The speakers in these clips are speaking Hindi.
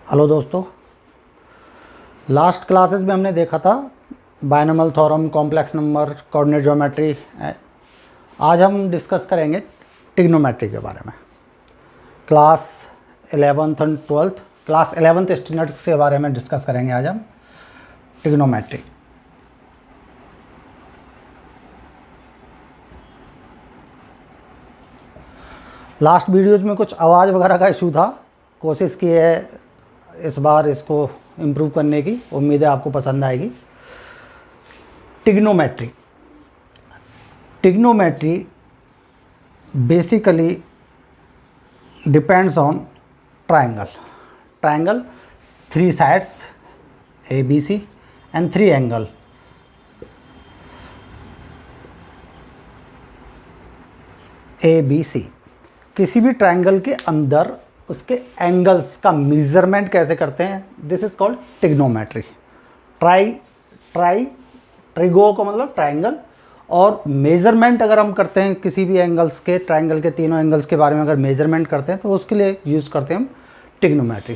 हेलो दोस्तों, लास्ट क्लासेस में हमने देखा था binomial theorem, complex number, coordinate geometry. आज हम डिस्कस करेंगे ट्रिग्नोमेट्री के बारे में। Class 11th and 12th, class 11th standards के बारे में डिस्कस करेंगे आज हम ट्रिग्नोमेट्री। लास्ट वीडियोज़ में कुछ आवाज़ वगैरह का इशू था, कोशिश की है इस बार इसको इम्प्रूव करने की। उम्मीद है आपको पसंद आएगी। Trigonometry basically depends on triangle, 3 sides ABC and 3 angle. ABC किसी भी ट्रायंगल के अंदर उसके एंगल्स का मेज़रमेंट कैसे करते हैं, this is called trigonometry. Trigo का मतलब ट्रायंगल, और मेज़रमेंट अगर हम करते हैं किसी भी एंगल्स के, ट्रायंगल के तीनों एंगल्स के बारे में अगर मेज़रमेंट करते हैं तो उसके लिए यूज़ करते हैं हम ट्रिग्नोमेट्री।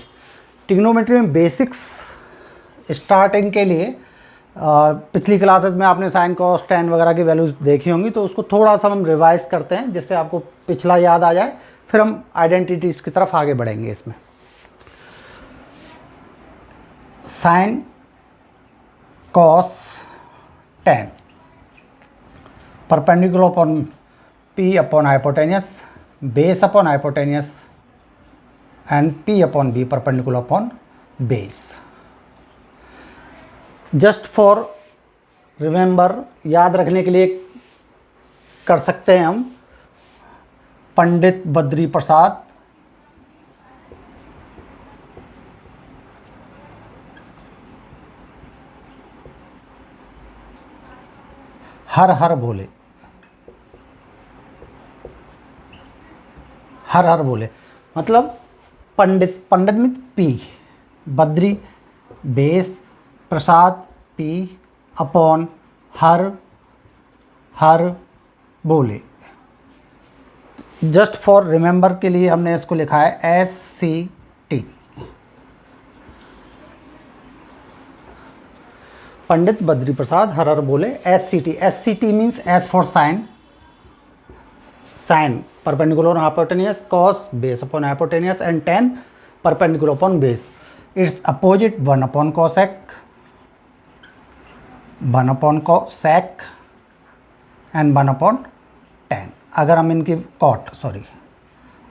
ट्रिग्नोमेट्री में बेसिक्स स्टार्टिंग के लिए पिछली क्लासेस में आपने साइन कॉस टेन वगैरह की वैल्यूज़ देखी होंगी, तो उसको थोड़ा सा हम रिवाइज करते हैं जिससे आपको पिछला याद आ जाए, फिर हम आइडेंटिटीज़ की तरफ आगे बढ़ेंगे। इसमें sine cos tan perpendicular upon P upon hypotenuse, base upon hypotenuse and P upon B perpendicular upon base. Just for remember, याद रखने के लिए कर सकते हैं हम पंडित बद्री प्रसाद हर हर बोले, हर हर बोले मतलब पंडित में P, बद्री बेस, प्रसाद P अपॉन हर बोले। जस्ट फॉर रिमेंबर के लिए हमने इसको लिखा है SCT, पंडित बद्री प्रसाद हर बोले SCT means S for sine perpendicular hypotenuse, cos base upon hypotenuse and tan perpendicular upon base. It's opposite 1 upon cosec and 1 upon tan. अगर हम इनकी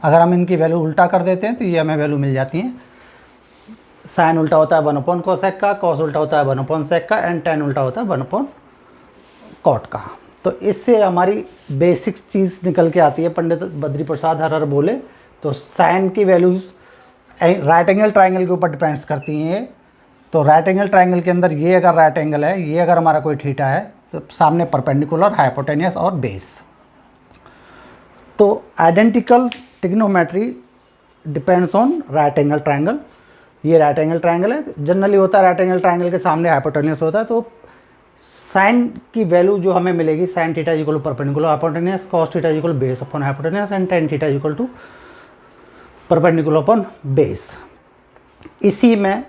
अगर हम इनकी वैल्यू उल्टा कर देते हैं तो ये हमें वैल्यू मिल जाती है। साइन उल्टा होता है 1 अपॉन कोसेक का, कॉस उल्टा होता है 1 अपॉन सेक का, एंड टेन उल्टा होता है 1 अपॉन कॉट का। तो इससे हमारी बेसिक चीज़ निकल के आती है। पंडित बद्री प्रसाद हर बोले तो साइन की वैल्यूज़ राइट एंगल ट्रायंगल के ऊपर डिपेंड्स करती हैं। तो राइट एंगल ट्रायंगल के अंदर ये अगर राइट एंगल है, ये अगर हमारा कोई थीटा है, तो सामने परपेंडिकुलर, हाइपोटेनियस और बेस। तो identical trigonometry depends on right angle triangle. ये राइट एंगल ट्रायंगल है, जनरली होता है राइट एंगल ट्रायंगल के सामने हाइपोटेनियस होता है। तो साइन की वैल्यू जो हमें मिलेगी, sine theta equal to perpendicular hypotenuse, cos theta equal to base upon hypotenuse and tan theta equal to perpendicular upon base. इसी में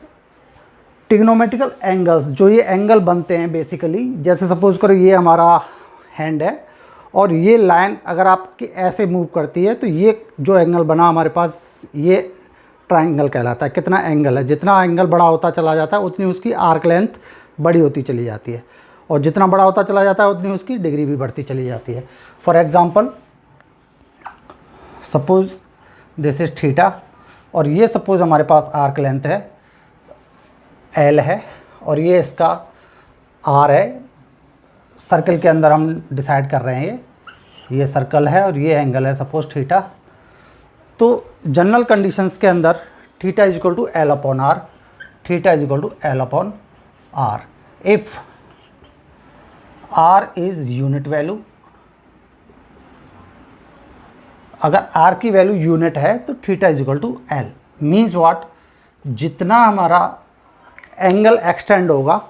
ट्रिग्नोमेट्रिकल एंगल्स, जो ये एंगल बनते हैं बेसिकली, जैसे सपोज करो ये हमारा हैंड है और ये लाइन अगर आपकी ऐसे मूव करती है तो ये जो एंगल बना हमारे पास, ये ट्रायंगल कहलाता है। कितना एंगल है, जितना एंगल बड़ा होता चला जाता है उतनी उसकी आर्क लेंथ बड़ी होती चली जाती है, और जितना बड़ा होता चला जाता है उतनी उसकी डिग्री भी बढ़ती चली जाती है। For example, suppose this is theta, और ये सपोज हमारे पास आर्क लेंथ है L है, और ये इसका R है। सर्कल के अंदर हम डिसाइड कर रहे हैं ये सर्कल है और ये एंगल है सपोज थीटा। तो जनरल कंडीशंस के अंदर theta is equal to L upon R, theta is equal to L upon R। If R is unit value, अगर R की वैल्यू यूनिट है तो theta is equal to L। Means what, जितना हमारा एंगल एक्सटेंड होगा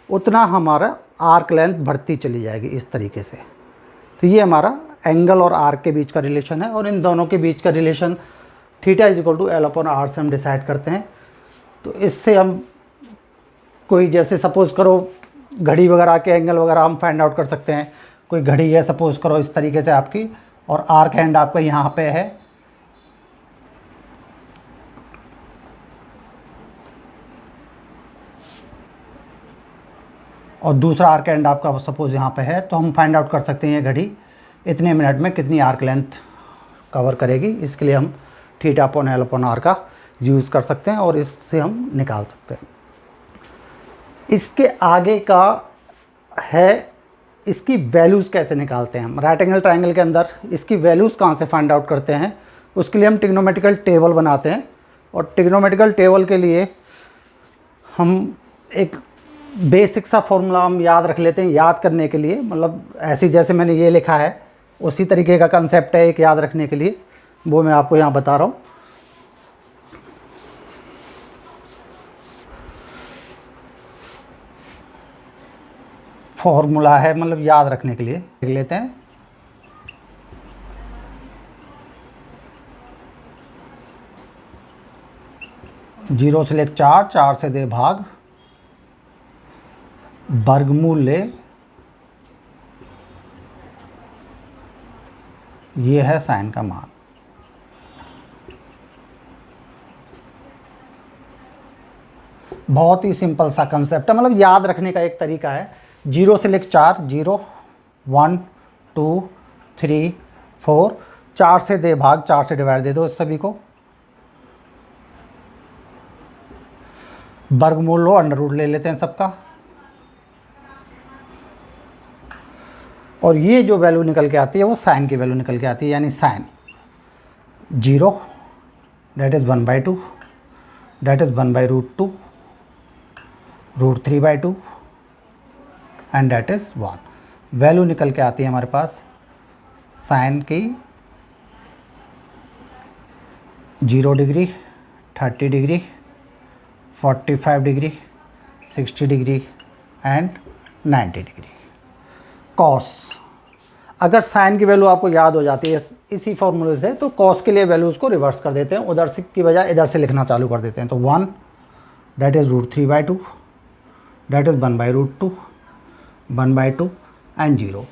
उतना हमारा आर्क लेंथ बढ़ती चली जाएगी इस तरीके से। तो ये हमारा एंगल और आर्क के बीच का रिलेशन है, और इन दोनों के बीच का relation theta is equal to L upon R से हम डिसाइड करते हैं। तो इससे हम कोई जैसे सपोज़ करो घड़ी वगैरह के एंगल वगैरह हम फाइंड आउट कर सकते हैं। कोई घड़ी है सपोज़ करो इस तरीके से आपकी, और आर्क हैंड आपका यहाँ पे है, और दूसरा आर्क एंड आपका सपोज़ यहाँ पे है, तो हम फाइंड आउट कर सकते हैं ये घड़ी इतने मिनट में कितनी आर्क लेंथ कवर करेगी। इसके लिए हम theta upon L upon R का यूज़ कर सकते हैं और इससे हम निकाल सकते हैं। इसके आगे का है इसकी वैल्यूज़ कैसे निकालते हैं हम। राइट एंगल ट्रायंगल के अंदर इसकी वैल्यूज़ कहाँ से फाइंड आउट करते हैं, उसके लिए हम ट्रिग्नोमेट्रिकल टेबल बनाते हैं। और ट्रिग्नोमेट्रिकल टेबल के लिए हम एक बेसिक सा फॉर्मूला हम याद रख लेते हैं, याद करने के लिए, मतलब ऐसे जैसे मैंने ये लिखा है उसी तरीके का कंसेप्ट है एक याद रखने के लिए, वो मैं आपको यहाँ बता रहा हूँ। फॉर्मूला है मतलब याद रखने के लिए लिख लेते हैं। जीरो से लेकर 4, 4 से दे भाग, वर्गमूल ले, ये है साइन का मान। बहुत ही सिंपल सा कंसेप्ट है, मतलब याद रखने का एक तरीका है। 0 से लेकर 4, 0, 1, 2, 3, 4, 4 से दे भाग, 4 से डिवाइड दे दो इस सभी को, वर्गमूल लो, अंडर रूट ले लेते हैं सबका, और ये जो वैल्यू निकल के आती है वो साइन की वैल्यू निकल के आती है, यानी sine 0 that is 1/2, that is 1/√2, √3/2 and that is 1। Value निकल के आती है हमारे पास साइन की 0 degree, 30 degree, 45 degree, 60 degree and 90 degree. Cos, अगर साइन की वैल्यू आपको याद हो जाती है इसी फॉर्मूले से, तो कॉस के लिए वैल्यूज़ को रिवर्स कर देते हैं, उधर से की बजाय इधर से लिखना चालू कर देते हैं। तो 1 that is √3/2, date is 1/√2, 1/2 and 0।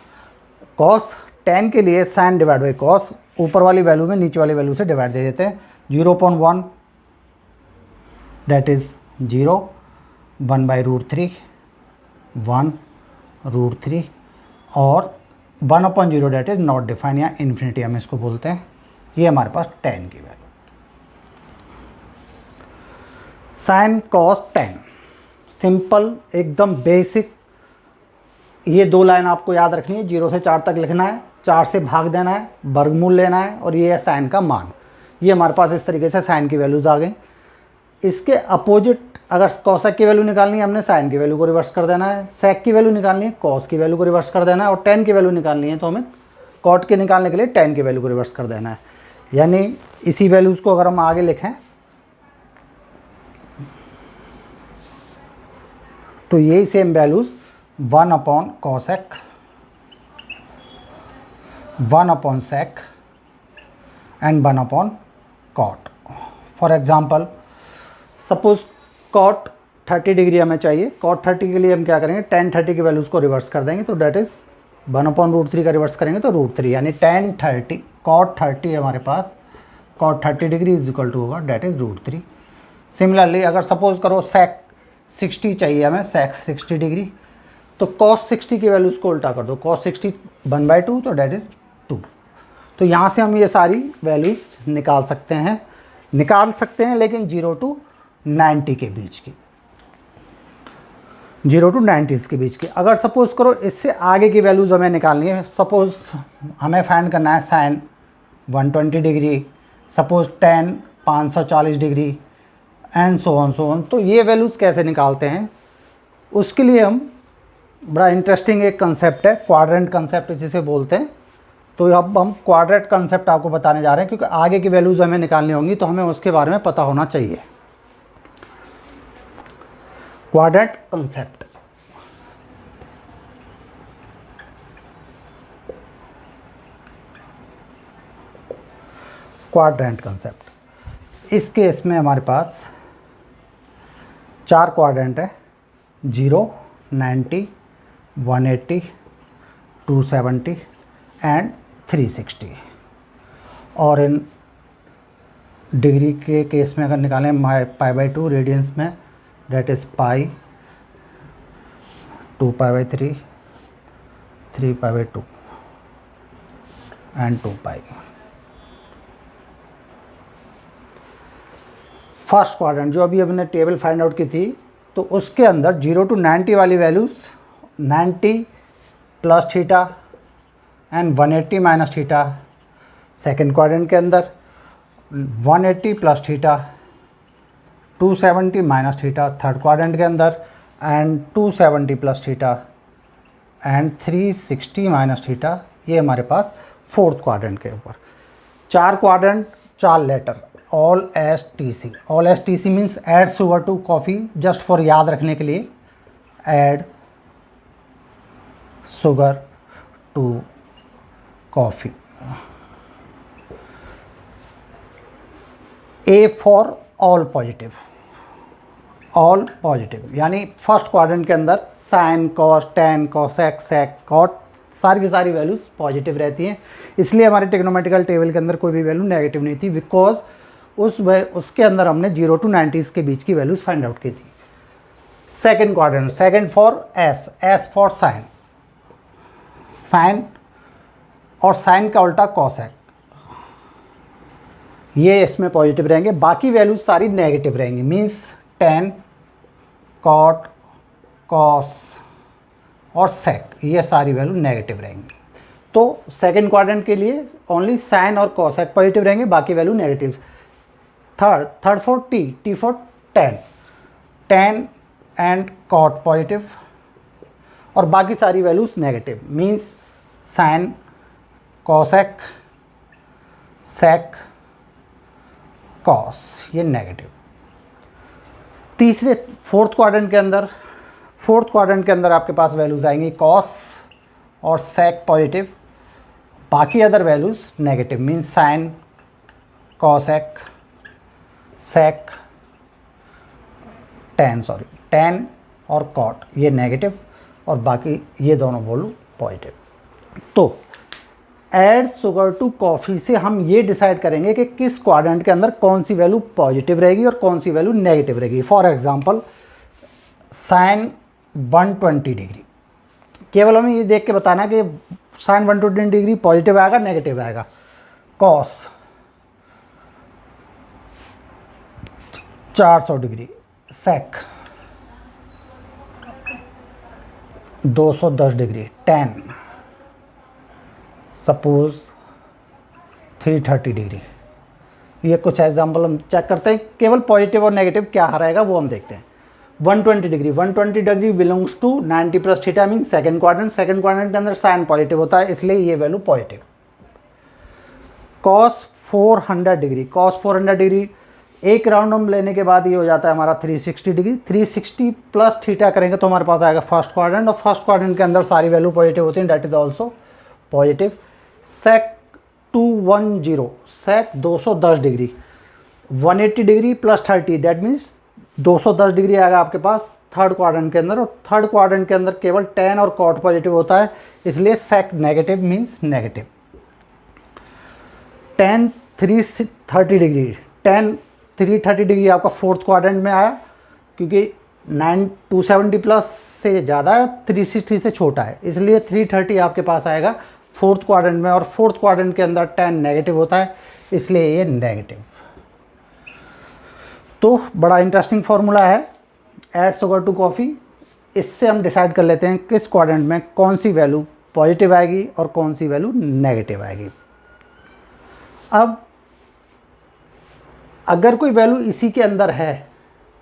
Cos tan के लिए साइन डिवाइड बाई कॉस, ऊपर वाली वैल्यू में नीचे वाली वैल्यू से डिवाइड दे देते हैं। 0.1 डेट इज़ 0, 1/√3, 1√3 और 1/0 डेट इज़ नॉट डिफाइन या इन्फिनिटी हम इसको बोलते हैं। ये हमारे पास tan की value. Sine cos tan, simple एकदम बेसिक। ये दो लाइन आपको याद रखनी है, 0 से 4 तक लिखना है, 4 से भाग देना है, वर्गमूल लेना है, और ये है साइन का मान। ये हमारे पास इस तरीके से साइन की वैल्यूज़ आ गई। इसके अपोजिट अगर कॉसेक की वैल्यू निकालनी है हमने साइन की वैल्यू को रिवर्स कर देना है, सेक की वैल्यू निकालनी है कॉस की वैल्यू को रिवर्स कर देना है, और tan की वैल्यू निकालनी है तो हमें कॉट के निकालने के लिए tan की वैल्यू को रिवर्स कर देना है। यानी इसी वैल्यूज़ को अगर हम आगे लिखें तो यही same values 1/cosec, 1/sec and 1/cot। For example suppose cot 30 degree हमें चाहिए, cot 30 के लिए हम क्या करेंगे, tan 30 की वैल्यूज़ को रिवर्स कर देंगे, तो डेट इज़ 1/√3 का रिवर्स करेंगे तो √3, यानी tan 30 cot 30 है हमारे पास, cot 30 degree is equal to होगा डेट इज़ √3। सिमिलरली अगर सपोज करो sec 60 चाहिए हमें, sec 60 डिग्री, तो cos 60 की वैल्यूज़ को उल्टा कर दो, cos 60 1/2 तो डेट इज़ 2। तो यहाँ से हम ये सारी वैल्यूज़ निकाल सकते हैं, लेकिन 0 to 90 के बीच की, 0 to 90 के बीच की। अगर सपोज़ करो इससे आगे की वैल्यूज़ हमें निकालनी है, सपोज़ हमें फाइंड करना है sine 120 degree, suppose tan 540 degree and so on. तो ये वैल्यूज़ कैसे निकालते हैं, उसके लिए हम बड़ा इंटरेस्टिंग एक कंसेप्ट है, क्वाड्रेंट कंसेप्ट जिसे बोलते हैं। तो अब हम क्वाड्रेंट कंसेप्ट आपको बताने जा रहे हैं, क्योंकि आगे की वैल्यूज़ हमें निकालनी होंगी तो हमें उसके बारे में पता होना चाहिए। क्वाड्रेंट कंसेप्ट, क्वाड्रेंट कंसेप्ट, इस केस में हमारे पास 4 क्वाड्रेंट है, 0, 90, 180, 270 एंड 360। और इन डिग्री के केस में अगर निकालें π/2, रेडियंस में that is pi, 2π/3, 3π/2 and 2π। First quadrant जो अभी हमने टेबल फाइंड आउट की थी, तो उसके अंदर 0 to 90 वाली values 90 plus theta and 180 minus theta. Second quadrant के अंदर 180 plus theta, 270 minus theta. Third quadrant के अंदर and 270 plus theta and 360 minus theta. ये हमारे पास फोर्थ क्वाड्रेंट के ऊपर। 4 quadrant, 4 letter, all STC। All STC means add sugar to coffee, just for याद रखने के लिए, add sugar to coffee. A for all positive, all positive यानी फर्स्ट क्वाड्रेंट के अंदर साइन, कॉस, टेन, कोसेक, सेक, कॉट सारी की सारी वैल्यूज पॉजिटिव रहती हैं। इसलिए हमारे टेक्नोमेट्रिकल टेबल के अंदर कोई भी वैल्यू नेगेटिव नहीं थी, बिकॉज उसके अंदर हमने 0 to 90 के बीच की वैल्यूज फाइंड आउट की थी। Second quadrant, second for S for sine, sine और साइन का उल्टा कॉसेक, ये इसमें पॉजिटिव रहेंगे। बाकी वैल्यूज सारी नेगेटिव रहेंगी, मीन्स टेन, कॉट, कॉस और सेक, ये सारी वैल्यू नेगेटिव रहेंगी। तो सेकेंड क्वाड्रेंट के लिए ओनली साइन और कॉसेक पॉजिटिव रहेंगे, बाकी value negative. Third for T for tan, tan and cot positive और बाकी सारी values negative, means sine, cosec, sec, cos, ये नेगेटिव। तीसरे फोर्थ क्वाड्रेंट के अंदर आपके पास वैल्यूज आएंगी कॉस और सेक पॉजिटिव, बाकी other values negative, means sine, cosec, sec, tan और कॉट ये नेगेटिव और बाकी ये दोनों वैल्यू पॉजिटिव। तो ऐड शुगर टू कॉफ़ी से हम ये डिसाइड करेंगे कि किस क्वाड्रेंट के अंदर कौन सी वैल्यू पॉजिटिव रहेगी और कौन सी वैल्यू नेगेटिव रहेगी। फॉर एग्जांपल साइन 120 डिग्री, केवल हमें ये देख के बताना कि साइन 120 डिग्री पॉजिटिव आएगा नेगेटिव आएगा। कॉस 400 डिग्री, सेक 210 डिग्री, टेन सपोज 330 डिग्री। ये कुछ एग्जाम्पल हम चेक करते हैं, केवल पॉजिटिव और नेगेटिव क्या रहेगा वो हम देखते हैं। 120 degree belongs to 90 plus theta mean second quadrant के अंदर साइन पॉजिटिव होता है, इसलिए ये वैल्यू पॉजिटिव। कॉस 400 डिग्री, एक राउंड हम लेने के बाद ये हो जाता है हमारा 360 डिग्री। 360 प्लस थीटा करेंगे तो हमारे पास आएगा फर्स्ट क्वाड्रेंट, और फर्स्ट क्वाड्रेंट के अंदर सारी वैल्यू पॉजिटिव होती हैं, that is also positive. Sec 210, sec 210 degree, 180 degree plus 30 that means 210 degree आएगा आपके पास थर्ड क्वाड्रेंट के अंदर, और थर्ड क्वाड्रेंट के अंदर केवल टेन और कॉट पॉजिटिव होता है, इसलिए sec negative means negative. Tan 330 degree आपका फोर्थ क्वाड्रेंट में आया, क्योंकि 270 प्लस से ज़्यादा है, 360 से छोटा है, इसलिए 330 आपके पास आएगा फोर्थ क्वाड्रेंट में, और फोर्थ क्वाड्रेंट के अंदर 10 नेगेटिव होता है, इसलिए ये नेगेटिव। तो बड़ा इंटरेस्टिंग फार्मूला है ऐड शुगर टू कॉफ़ी। इससे हम डिसाइड कर लेते हैं किस क्वाड्रेंट में कौन सी वैल्यू पॉजिटिव आएगी और कौन सी वैल्यू नेगेटिव आएगी। अब अगर कोई वैल्यू इसी के अंदर है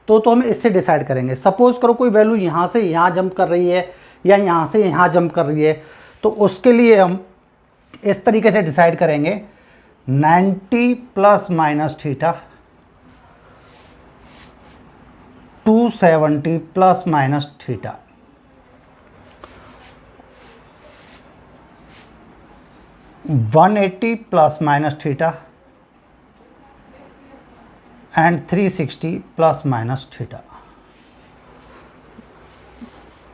तो हम इससे डिसाइड करेंगे। सपोज़ करो कोई वैल्यू यहाँ से यहाँ जंप कर रही है या यहाँ से यहाँ जंप कर रही है, तो उसके लिए हम इस तरीके से डिसाइड करेंगे 90 plus minus theta, 270 plus minus theta, 180 plus minus theta and 360 plus minus theta.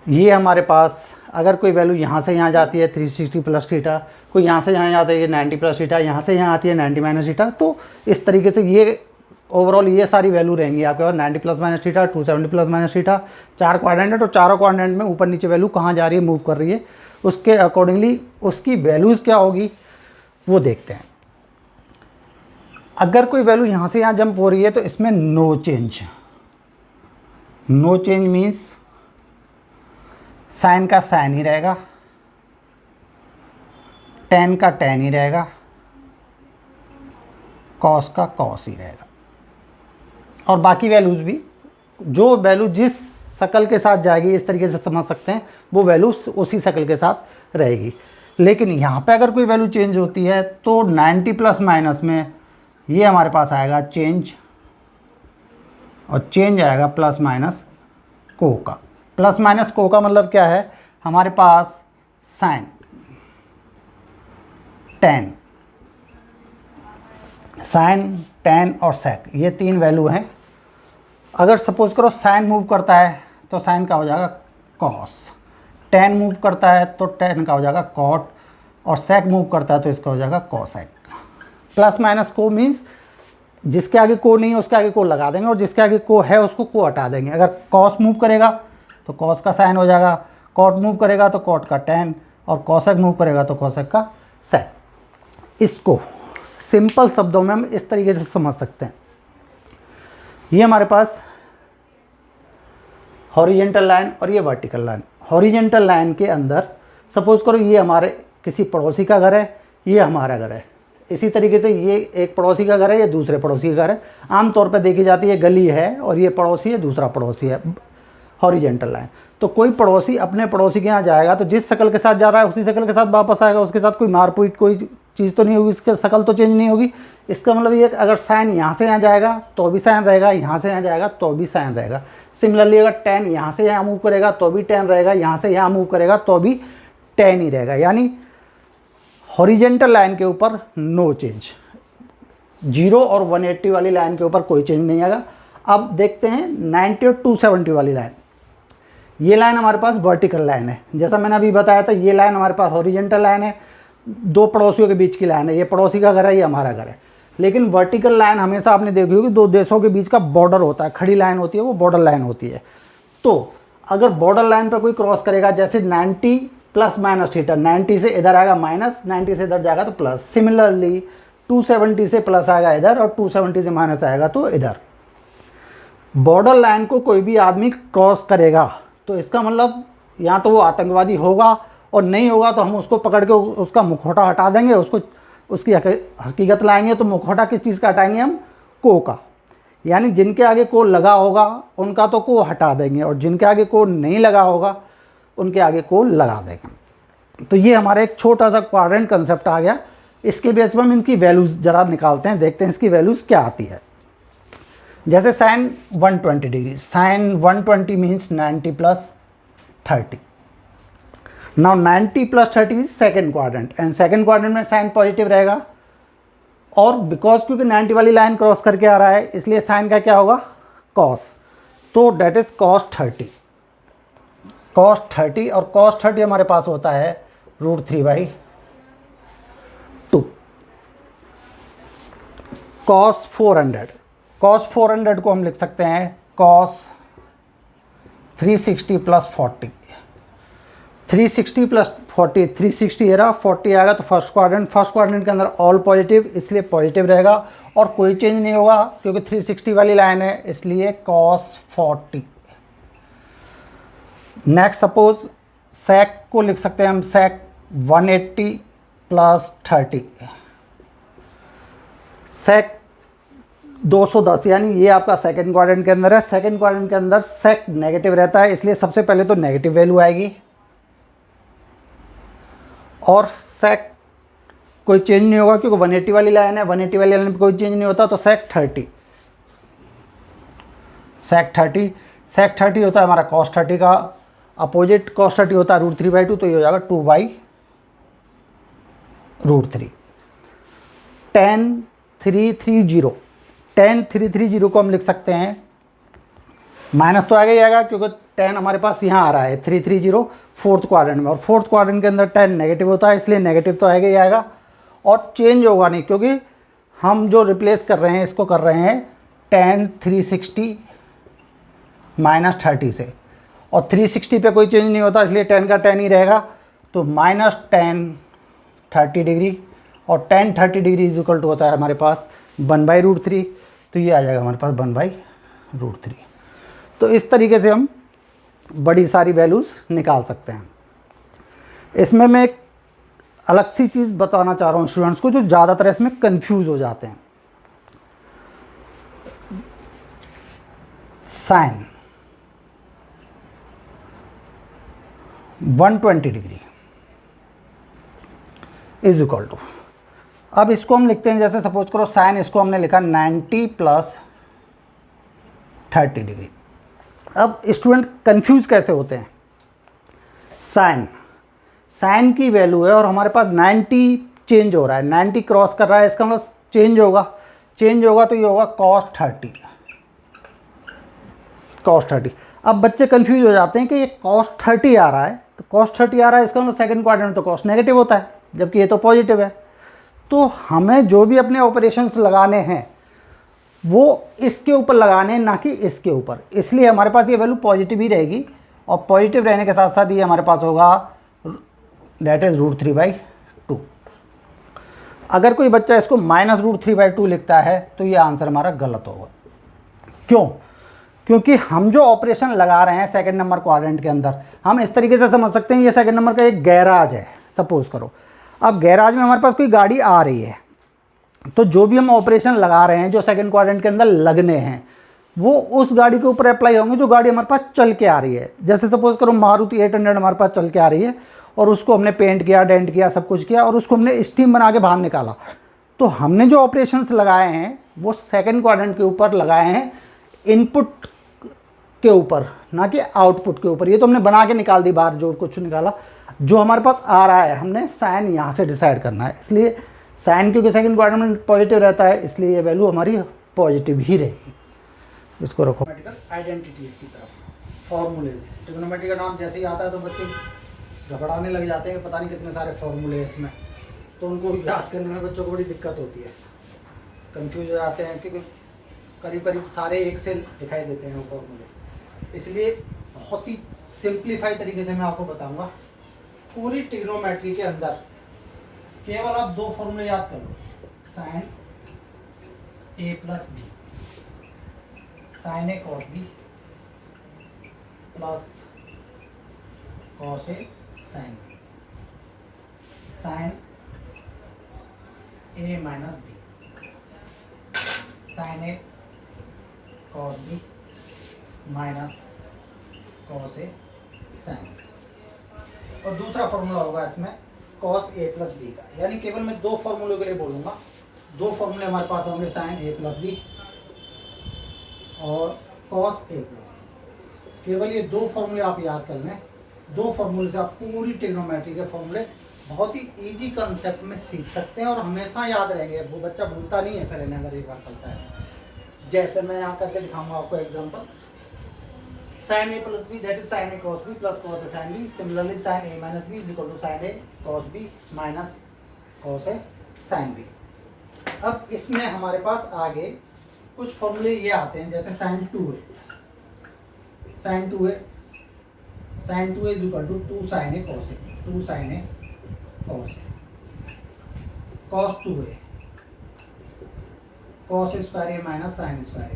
ये हमारे पास अगर कोई वैल्यू यहाँ से यहाँ जाती है 360 प्लस थीटा, कोई यहाँ से यहाँ जाता है 90 प्लस थीटा, यहाँ से यहाँ आती है 90 माइनस थीटा, तो इस तरीके से ये ओवरऑल ये सारी वैल्यू रहेंगी आपके पास 90 plus minus theta, 270 plus minus theta, 4 quadrant, और चारों क्वाड्रेंट में ऊपर नीचे वैल्यू कहाँ जा रही है, मूव कर रही है, उसके अकॉर्डिंगली उसकी वैल्यूज़ क्या होगी वो देखते हैं। अगर कोई वैल्यू यहाँ से यहाँ जंप हो रही है तो इसमें no change, no change means sine का साइन ही रहेगा, टेन का टेन ही रहेगा, कॉस का कॉस ही रहेगा, और बाकी वैल्यूज़ भी, जो वैल्यू जिस शक्ल के साथ जाएगी, इस तरीके से समझ सकते हैं, वो वैल्यू उसी शक्ल के साथ रहेगी। लेकिन यहाँ पे अगर कोई वैल्यू चेंज होती है तो 90 प्लस माइनस में ये हमारे पास आएगा चेंज, और चेंज आएगा प्लस माइनस को का। प्लस माइनस को का मतलब क्या है, हमारे पास साइन, टेन, साइन, टेन और सेक, ये तीन वैल्यू हैं। अगर सपोज करो साइन मूव करता है तो साइन का हो जाएगा कॉस, टेन मूव करता है तो टेन का हो जाएगा कॉट, और सेक मूव करता है तो इसका हो जाएगा कॉसेक। प्लस माइनस को मीन्स जिसके आगे को नहीं है उसके आगे को लगा देंगे, और जिसके आगे को है उसको को हटा देंगे। अगर कॉस मूव करेगा तो कॉस का साइन हो जाएगा, कॉट मूव करेगा तो कॉट का टेन, और कॉसेक मूव करेगा तो कॉसेक का सेक। इसको सिंपल शब्दों में हम इस तरीके से समझ सकते हैं। ये हमारे पास हॉरिजेंटल लाइन और ये वर्टिकल लाइन। हॉरिजेंटल लाइन के अंदर सपोज करो ये हमारे किसी पड़ोसी का घर है, ये हमारा घर है, इसी तरीके से ये एक पड़ोसी का घर है, ये दूसरे पड़ोसी का घर है। आमतौर पर देखी जाती है गली है और ये पड़ोसी है, दूसरा पड़ोसी है, हॉरिजेंटल लाइन। तो कोई पड़ोसी अपने पड़ोसी के यहाँ जाएगा तो जिस शक्ल के साथ जा रहा है उसी शक्ल के साथ वापस आएगा, उसके साथ कोई मारपीट कोई चीज़ तो नहीं होगी, इसकी शक्ल तो चेंज नहीं होगी। इसका मतलब ये अगर साइन यहाँ से यहाँ जाएगा तो भी साइन रहेगा, यहाँ से यहाँ जाएगा तो भी साइन रहेगा। सिमिलरली अगर टेन यहाँ से यहाँ मूव करेगा तो भी टेन रहेगा, यहाँ से यहाँ मूव करेगा तो भी टेन ही रहेगा। यानी हॉरिजेंटल लाइन के ऊपर नो चेंज, 0 और 180 वाली लाइन के ऊपर कोई चेंज नहीं आएगा। अब देखते हैं 90 और 270 वाली लाइन। ये लाइन हमारे पास वर्टिकल लाइन है, जैसा मैंने अभी बताया था। ये लाइन हमारे पास हॉरिजेंटल लाइन है, दो पड़ोसियों के बीच की लाइन है। ये पड़ोसी का घर है, ये हमारा घर है। लेकिन वर्टिकल लाइन हमेशा आपने देखी होगी दो देशों के बीच का बॉर्डर होता है, खड़ी लाइन होती है, वो बॉर्डर लाइन होती है। तो अगर बॉर्डर लाइन पर कोई क्रॉस करेगा, जैसे 90 प्लस माइनस थीटा, 90 से इधर आएगा माइनस, 90 से इधर जाएगा तो प्लस। सिमिलरली 270 से प्लस आएगा इधर और 270 से माइनस आएगा तो इधर। बॉर्डर लाइन को कोई भी आदमी क्रॉस करेगा तो इसका मतलब या तो वो आतंकवादी होगा, और नहीं होगा तो हम उसको पकड़ के उसका मुखौटा हटा देंगे, उसको उसकी हकीकत लाएंगे। तो मुखौटा किस चीज़ का हटाएंगे हम? को का। यानी जिनके आगे को लगा होगा उनका तो को हटा देंगे, और जिनके आगे को नहीं लगा होगा उनके आगे को लगा देंगे। तो ये हमारा एक छोटा सा क्वाड्रेंट कंसेप्ट आ गया। इसके बेस पर हम इनकी वैल्यूज़ ज़रा निकालते हैं, देखते हैं इसकी वैल्यूज़ क्या आती है। जैसे sine 120 degree, sine 120 means 90 plus 30। Now 90 plus 30 is second quadrant, and second quadrant में साइन पॉजिटिव रहेगा, और बिकॉज क्योंकि 90 वाली लाइन क्रॉस करके आ रहा है इसलिए साइन का क्या होगा? कॉस। तो डेट इज कॉस 30। कॉस 30, और कॉस 30 हमारे पास होता है √3/2। कॉस 400, कॉस 400 को हम लिख सकते हैं कॉस 360 प्लस 40। 360 प्लस 40, 360 है रहा, 40 आएगा तो फर्स्ट क्वाड्रेंट के अंदर ऑल पॉजिटिव, इसलिए पॉजिटिव रहेगा और कोई चेंज नहीं होगा क्योंकि 360 वाली लाइन है, इसलिए कॉस 40। नेक्स्ट सपोज सेक को लिख सकते हैं हम सेक 180 प्लस 30। सेक 210, यानी ये आपका सेकंड क्वाड्रेंट के अंदर है। सेकंड क्वाड्रेंट के अंदर सेक नेगेटिव रहता है, इसलिए सबसे पहले तो नेगेटिव वैल्यू आएगी, और सेक कोई चेंज नहीं होगा क्योंकि 180 वाली लाइन है, 180 वाली लाइन में कोई चेंज नहीं होता। तो सेक 30, सेक 30, सेक 30 होता है हमारा कॉस 30 का अपोजिट। कॉस 30 होता है √3/2, तो ये हो जाएगा 2/√3। tan 330, tan 330 को हम लिख सकते हैं माइनस तो आगे ही आएगा क्योंकि 10 हमारे पास यहाँ आ रहा है 330 फोर्थ क्वाड्रेंट में, और फोर्थ क्वाड्रेंट के अंदर 10 नेगेटिव होता है, इसलिए नेगेटिव तो आगे ही आएगा और चेंज होगा नहीं, क्योंकि हम जो रिप्लेस कर रहे हैं इसको कर रहे हैं tan 360 माइनस 30 से, और 360 पे कोई चेंज नहीं होता, इसलिए 10 का 10 ही रहेगा। तो माइनस tan 30 डिग्री, और tan 30 degree is equal to होता है हमारे पास 1/√3, तो ये आ जाएगा हमारे पास 1/√3। तो इस तरीके से हम बड़ी सारी वैल्यूज़ निकाल सकते हैं। इसमें मैं एक अलग सी चीज़ बताना चाह रहा हूँ स्टूडेंट्स को, जो ज़्यादातर इसमें कंफ्यूज हो जाते हैं। Sine 120 degree is equal to, अब इसको हम लिखते हैं, जैसे सपोज करो साइन, इसको हमने लिखा 90 + 30 डिग्री। अब स्टूडेंट कंफ्यूज कैसे होते हैं, साइन की वैल्यू है और हमारे पास 90 चेंज हो रहा है, 90 क्रॉस कर रहा है, इसका मतलब चेंज होगा तो ये होगा cos 30। अब बच्चे कंफ्यूज हो जाते हैं कि ये cos 30 आ रहा है, तो cos 30 आ रहा है, इसका मतलब सेकंड क्वाड्रेंट तो cos नेगेटिव होता है, जबकि ये तो पॉजिटिव है। तो हमें जो भी अपने ऑपरेशंस लगाने हैं वो इसके ऊपर लगाने हैं, ना कि इसके ऊपर, इसलिए हमारे पास ये वैल्यू पॉजिटिव ही रहेगी, और पॉजिटिव रहने के साथ साथ ये हमारे पास होगा दैट इज √3/2। अगर कोई बच्चा इसको -√3/2 लिखता है तो ये आंसर हमारा गलत होगा। क्यों? क्योंकि हम जो ऑपरेशन लगा रहे हैं सेकंड नंबर क्वाड्रेंट के अंदर, हम इस तरीके से समझ सकते हैं, ये सेकंड नंबर का एक गैराज है सपोज करो। अब गैराज में हमारे पास कोई गाड़ी आ रही है, तो जो भी हम ऑपरेशन लगा रहे हैं जो सेकंड क्वाड्रेंट के अंदर लगने हैं, वो उस गाड़ी के ऊपर अप्लाई होंगे जो गाड़ी हमारे पास चल के आ रही है। जैसे सपोज करो मारुति 800 हमारे पास चल के आ रही है, और उसको हमने पेंट किया, डेंट किया, सब कुछ किया, और उसको हमने स्टीम बना के बाहर निकाला। तो हमने जो ऑपरेशंस लगाए हैं वो सेकंड क्वाड्रेंट के ऊपर लगाए हैं, इनपुट के ऊपर, ना कि आउटपुट के ऊपर। ये तो हमने बना के निकाल दी बाहर, जो कुछ निकाला, जो हमारे पास आ रहा है हमने साइन यहाँ से डिसाइड करना है। इसलिए साइन क्योंकि सेकंड क्वाड्रेंट में पॉजिटिव रहता है, इसलिए ये वैल्यू हमारी पॉजिटिव ही रहेगी। इसको रखो आइडेंटिटीज़ की तरफ, फॉर्मूलेज। ट्रिग्नोमेट्री का नाम जैसे ही आता है तो बच्चे घबराने लग जाते हैं कि पता नहीं कितने सारे फॉर्मूले हैं इसमें, तो उनको याद करने में बच्चों को बड़ी दिक्कत होती है, कंफ्यूज हो जाते हैं, क्योंकि करीब करीब सारे एक से दिखाई देते हैं वो फॉर्मूले। इसलिए बहुत ही सिंप्लीफाई तरीके से मैं आपको बताऊंगा। पूरी ट्रिग्नोमेट्री के अंदर केवल आप दो फॉर्मूले याद कर लो, sine A + B, sine A cos B plus cos A sine B, sine A - B, sine A cos B minus cos A sine B। और दूसरा फॉर्मूला होगा इसमें cos A + B का, यानी केवल मैं दो फॉर्मूलों के लिए बोलूँगा। दो फॉर्मूले हमारे पास होंगे, साइन A + B और cos A + B। केवल ये दो फॉर्मूले आप याद कर लें। दो फॉर्मूले से आप पूरी ट्रिग्नोमेट्री के फॉर्मूले बहुत ही इजी कंसेप्ट में सीख सकते हैं और हमेशा याद रहेंगे, वो बच्चा भूलता नहीं है फिर इन्हें अगर एक बार करता है। जैसे मैं यहाँ करके दिखाऊंगा आपको example, sin A + B that is sin A cos B plus cos A sin B. Similarly sin A - B is equal to sin A cos B minus cos A sin B. अब इसमें हमारे पास आगे कुछ फॉर्मूले ये आते हैं, जैसे sin 2A is equal to 2 sin A cos A, 2 sin A cos A, cos 2A cos square A minus sin square A,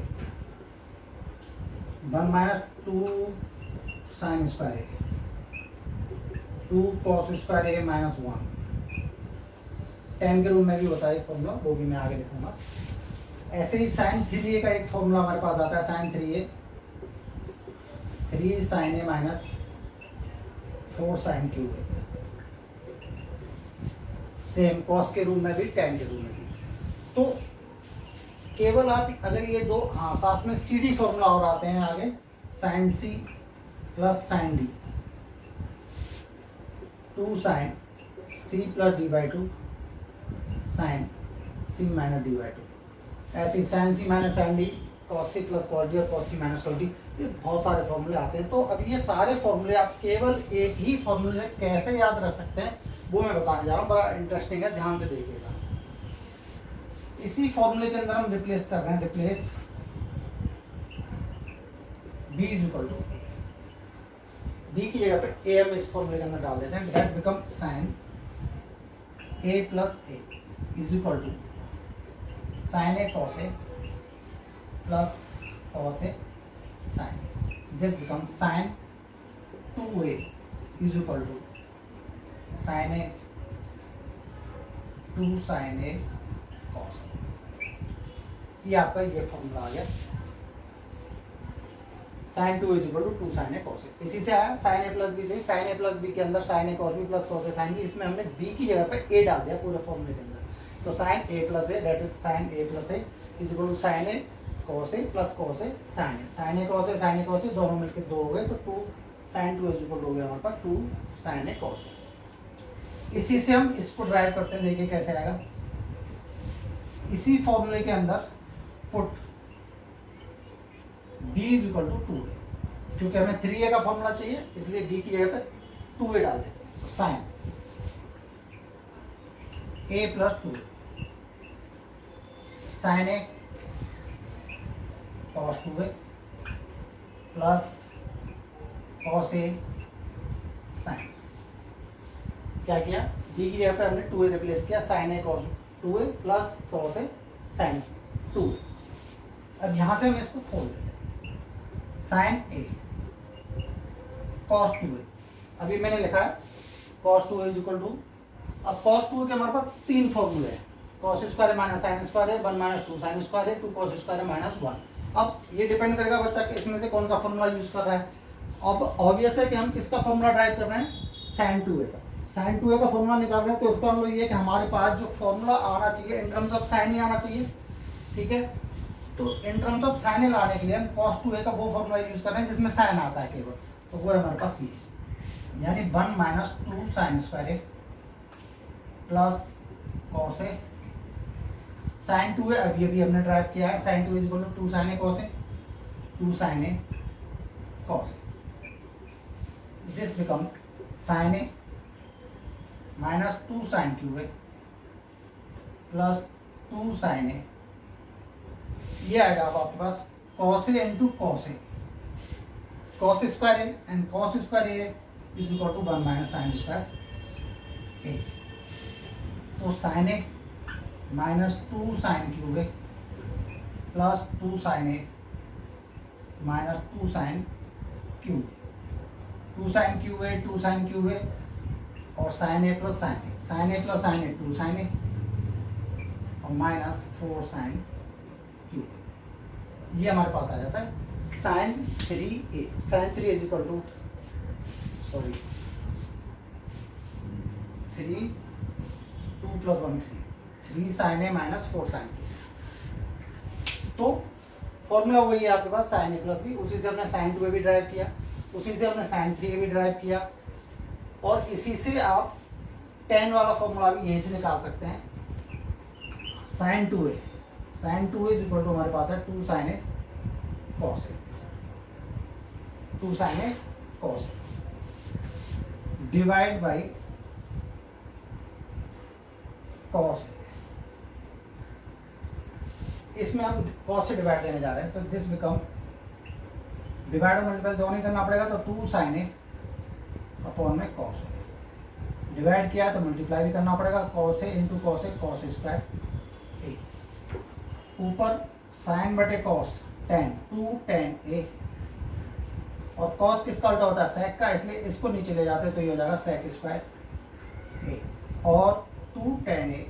1 minus 2 sin square A, 2 cos square A minus 1। tan के रूप में भी होता है एक फॉर्मूला, वो भी मैं आगे लिखूंगा। ऐसे ही sin 3A का एक फॉर्मूला हमारे पास आता है, sin 3A 3 sin A minus 4 sin cube A। Same cos के रूप में भी, tan के रूप में भी। तो केवल आप अगर ये दो, हाँ साथ में CD फॉर्मूला और आते हैं आगे, sin C plus sin D, 2 sin C + D/2 sin C - D/2। ऐसे ही sin C - sin D cos C plus cos D और cos C - cos D ये बहुत सारे फॉर्मूले आते हैं। तो अब ये सारे फॉर्मूले आप केवल एक ही फॉर्मूले से कैसे याद रख सकते हैं वो मैं बताने जा रहा हूँ, बड़ा इंटरेस्टिंग है, ध्यान से देखिएगा। इसी फॉर्मूले के अंदर हम रिप्लेस कर रहे हैं, replace b is equal to A, b की जगह पे ए हम इस फॉर्मूले के अंदर डाल देते हैं, that become sine a plus A is equal to sine A cos A plus cos A sine A, this become sine 2a is equal to sine A 2 sine A cos A. ये आपका ये फॉर्मूला आ गया, sine 2 is equal to 2 sine A cos A. इसी से आया साइन ए प्लस बी से, साइन ए प्लस बी के अंदर sine A cos B plus cos A sine B, इसमें हमने बी की जगह पे ए डाल दिया पूरे फॉर्मूले के अंदर। तो sine A plus A that is sine A plus A is equal to sine A cos A plus cos A sine A. Sine A cos A sine A cos A दोनों मिलकर 2 हो गए, तो 2 साइन 2 इज इक्वल टू हो गया हमारे पास 2 साइन ए कॉस ए। इसी से हम इसको ड्राइव करते हैं, देखिए कैसे आएगा। इसी फॉर्मूले के अंदर put b is equal to 2a, क्योंकि हमें 3a का फॉर्मूला चाहिए इसलिए b की जगह पे 2a डाल देते हैं। तो sine a plus 2a sine A cos 2a plus cos A sine. क्या किया, b की जगह पे हमने 2a रिप्लेस किया, sign A cos 2a plus cos A sign 2। अब यहाँ से हम इसको खोल देते हैं, साइन ए कॉस 2a, अभी मैंने लिखा है cos 2a is equal to, अब कॉस 2a के हमारे पास 3 फॉर्मूले हैं, कॉस स्क्वायर है माइनस साइन स्क्वायर है, 1 माइनस 2 साइन स्क्वायर है, 2 कॉस स्क्वायर है माइनस 1। अब ये डिपेंड करेगा बच्चा कि इसमें से कौन सा फॉर्मूला यूज कर रहा है। अब ऑब्वियस है कि हम किसका फॉर्मूला ड्राइव कर रहे हैं, साइन 2a का। साइन 2a का फॉर्मूला निकाल रहे हैं, तो उसका मतलब ये है कि हमारे पास जो फॉर्मूला आना चाहिए इन टर्म्स ऑफ साइन ही आना चाहिए, ठीक है। तो इन टर्म्स ऑफ साइन लाने के लिए हम cos 2a का वो फॉर्मूला यूज कर रहे हैं जिसमें साइन आता है केवल, तो वो है हमारे पास ये, यानी 1 minus 2 sine square A plus cos A sine 2a। अभी अभी हमने ड्राइव किया है, sine 2 is equal to 2 sine A cos A, 2 sine A cos A, this become sine A minus 2 sine cube A plus 2 sine A. ये आएगा अब आपके पास cos A into cos A, cos square A and cos square A is equal to 1 minus sine square A. तो sine A minus 2 sine cube A plus 2 sine A minus 2 sine cube, 2 sine cube A 2 sine cube A और sine A plus sine A, sine A plus sine A 2 sine A और माइनस 4 साइन क्यूब। ये हमारे पास आ जाता है sine 3a। Sine 3 is equal to 3 2 plus 1 3 sine A minus 4 sine cube. तो फॉर्मूला वही है आपके पास साइन ए प्लस बी, उसी से हमने साइन 2a भी ड्राइव किया, उसी से हमने साइन 3a भी ड्राइव किया, और इसी से आप tan वाला फॉर्मूला भी यहीं से निकाल सकते हैं। Sign 2a is equal to हमारे पास है 2 sine A cos A, 2 sine A cos A divide by cos A. इसमें हम कॉस से डिवाइड देने जा रहे हैं, तो दिस बिकम डिवाइड और मल्टीप्लाई दोनों ही करना पड़ेगा, तो 2 साइन ए अपॉन में कॉस ए। डिवाइड किया तो मल्टीप्लाई भी करना पड़ेगा, cos A into cos A cos square ए, ऊपर साइन बटे कॉस टेन 2 टेन ए, और कॉस किसका उल्टा होता है, सेक का, इसलिए इसको नीचे ले जाते हैं तो ये हो जाएगा सेक स्क्वायर ए, और 2 टेन ए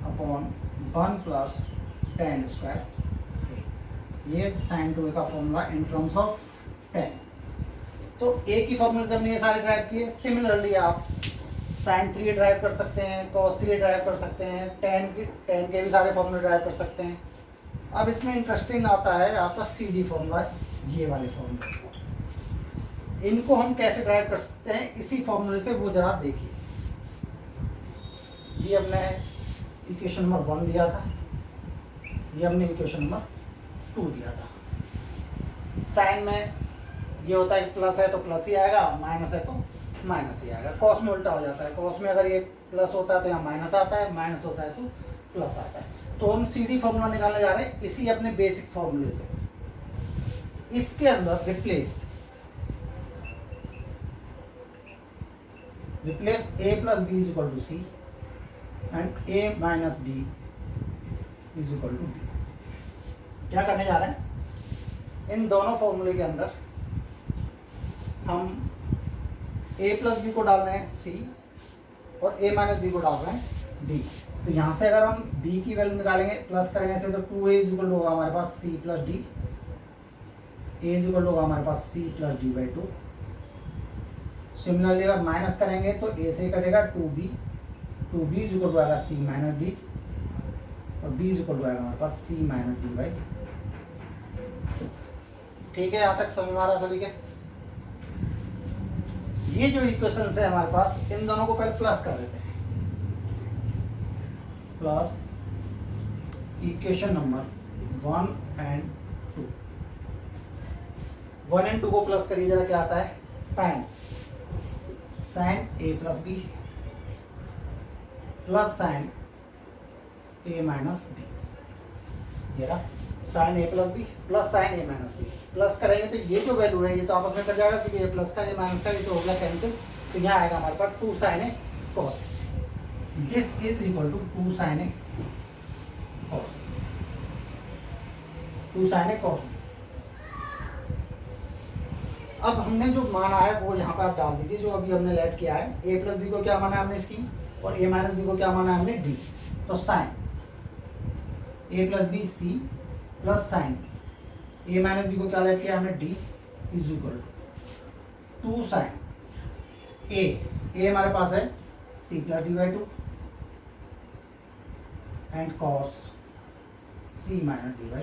अपॉन 1 प्लस टेन स्क्वायर ए। ये साइन 2a का formula in terms of ten. तो एक ही फॉर्मूले से हमने ये सारे ड्राइव किए। सिमिलरली आप साइन 3 ड्राइव कर सकते हैं, कॉस 3 ड्राइव कर सकते हैं, टेन के भी सारे फॉर्मूले ड्राइव कर सकते हैं। अब इसमें इंटरेस्टिंग आता है आपका CD फॉर्मूला, ये वाले फॉर्मूले, इनको हम कैसे ड्राइव कर सकते हैं इसी फॉर्मूले से, वो जरा देखिए। ये हमने इक्वेशन नंबर 1 दिया था, ये हमने इक्वेशन नंबर 2 दिया था। साइन में ये होता है प्लस है तो प्लस ही आएगा, माइनस है तो माइनस ही आएगा। कॉस में उल्टा हो जाता है, कॉस में अगर ये प्लस होता है तो यहाँ माइनस आता है, माइनस होता है तो प्लस आता है। तो हम सी डी फॉर्मूला निकालने जा रहे हैं इसी अपने बेसिक फॉर्मूले से। इसके अंदर replace A plus B is equal to C and A minus B is equal to B. क्या करने जा रहे हैं, इन दोनों फॉर्मूले के अंदर हम a प्लस बी को डाल रहे हैं c और a माइनस बी को डाल रहे हैं d। तो यहाँ से अगर हम b की वैल्यू निकालेंगे, प्लस करेंगे ऐसे, तो 2a इज इक्वल टू होगा हमारे पास c plus D, a is equal to होगा हमारे पास c plus D by 2। Similarly अगर माइनस करेंगे तो a से कटेगा 2b, 2b is equal to आएगा c माइनस डी और b इज इक्वल टू आएगा हमारे पास c माइनस डी बाई। ठीक है, यहाँ तक समझ में आ रहा है सभी के। ये जो इक्वेशन है हमारे पास, इन दोनों को पहले प्लस कर देते हैं। Plus equation number 1 and 2, 1 and 2 को प्लस करिए जरा, क्या आता है, sign A plus B plus sine A minus B. ये रहा sign A plus B plus sine A minus B. Plus करेंगे तो ये जो वैल्यू है ये तो आपस में कट जाएगा, क्योंकि ये प्लस का ये माइनस का ये तो हो गया कैंसिल। तो यहाँ आएगा हमारे पास 2 sine A cos, this is equal to 2 sine A cos, 2 sine A cos. अब हमने जो माना है वो यहाँ पर आप डाल दीजिए, जो अभी हमने लेट किया है। ए प्लस बी को क्या माना है हमने सी, और ए माइनस बी को क्या माना है हमने डी। तो sine A plus B C plus sine A minus B को क्या लेट किया हमने D is equal to 2 sine A हमारे पास है C plus D by 2 and cos C minus D by.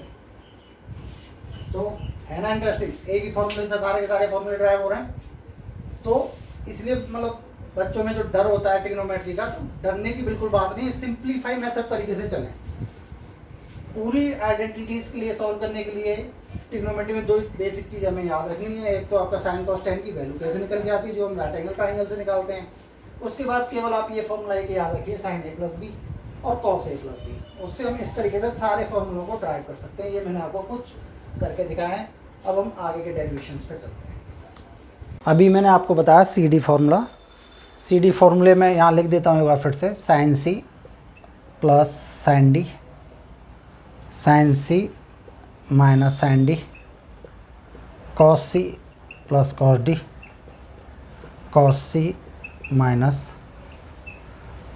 तो है ना इंटरेस्टिंग, ए की फॉर्मूले से सारे के सारे फॉर्मूले ड्राइव हो रहे हैं। तो इसलिए मतलब बच्चों में जो डर होता है ट्रिग्नोमेट्री का, तो डरने की बिल्कुल बात नहीं है। सिंप्लीफाई मेथड तरीके से चलें। पूरी आइडेंटिटीज के लिए सॉल्व करने के लिए ट्रिग्नोमेट्री में 2 बेसिक चीज़ हमें याद रखनी है। एक तो आपका साइन कॉस टेन की वैल्यू कैसे निकल के आती है, जो हम राइट एंगल ट्राइंगल से निकालते हैं। उसके बाद केवल आप ये फॉर्मूला एक याद रखिए, साइन ए प्लस बी और कॉस ए प्लस बी। उससे हम इस तरीके से सारे फॉर्मूलों को ड्राइव कर सकते हैं। ये मैंने आपको कुछ करके दिखाया है। अब हम आगे के डेरिवेशंस पे चलते हैं। अभी मैंने आपको बताया C D formula. C D फार्मूले में यहाँ लिख देता हूँ एक बार फिर से, sine C plus sine D, sine C minus sine D, cos C plus cos D, cos C minus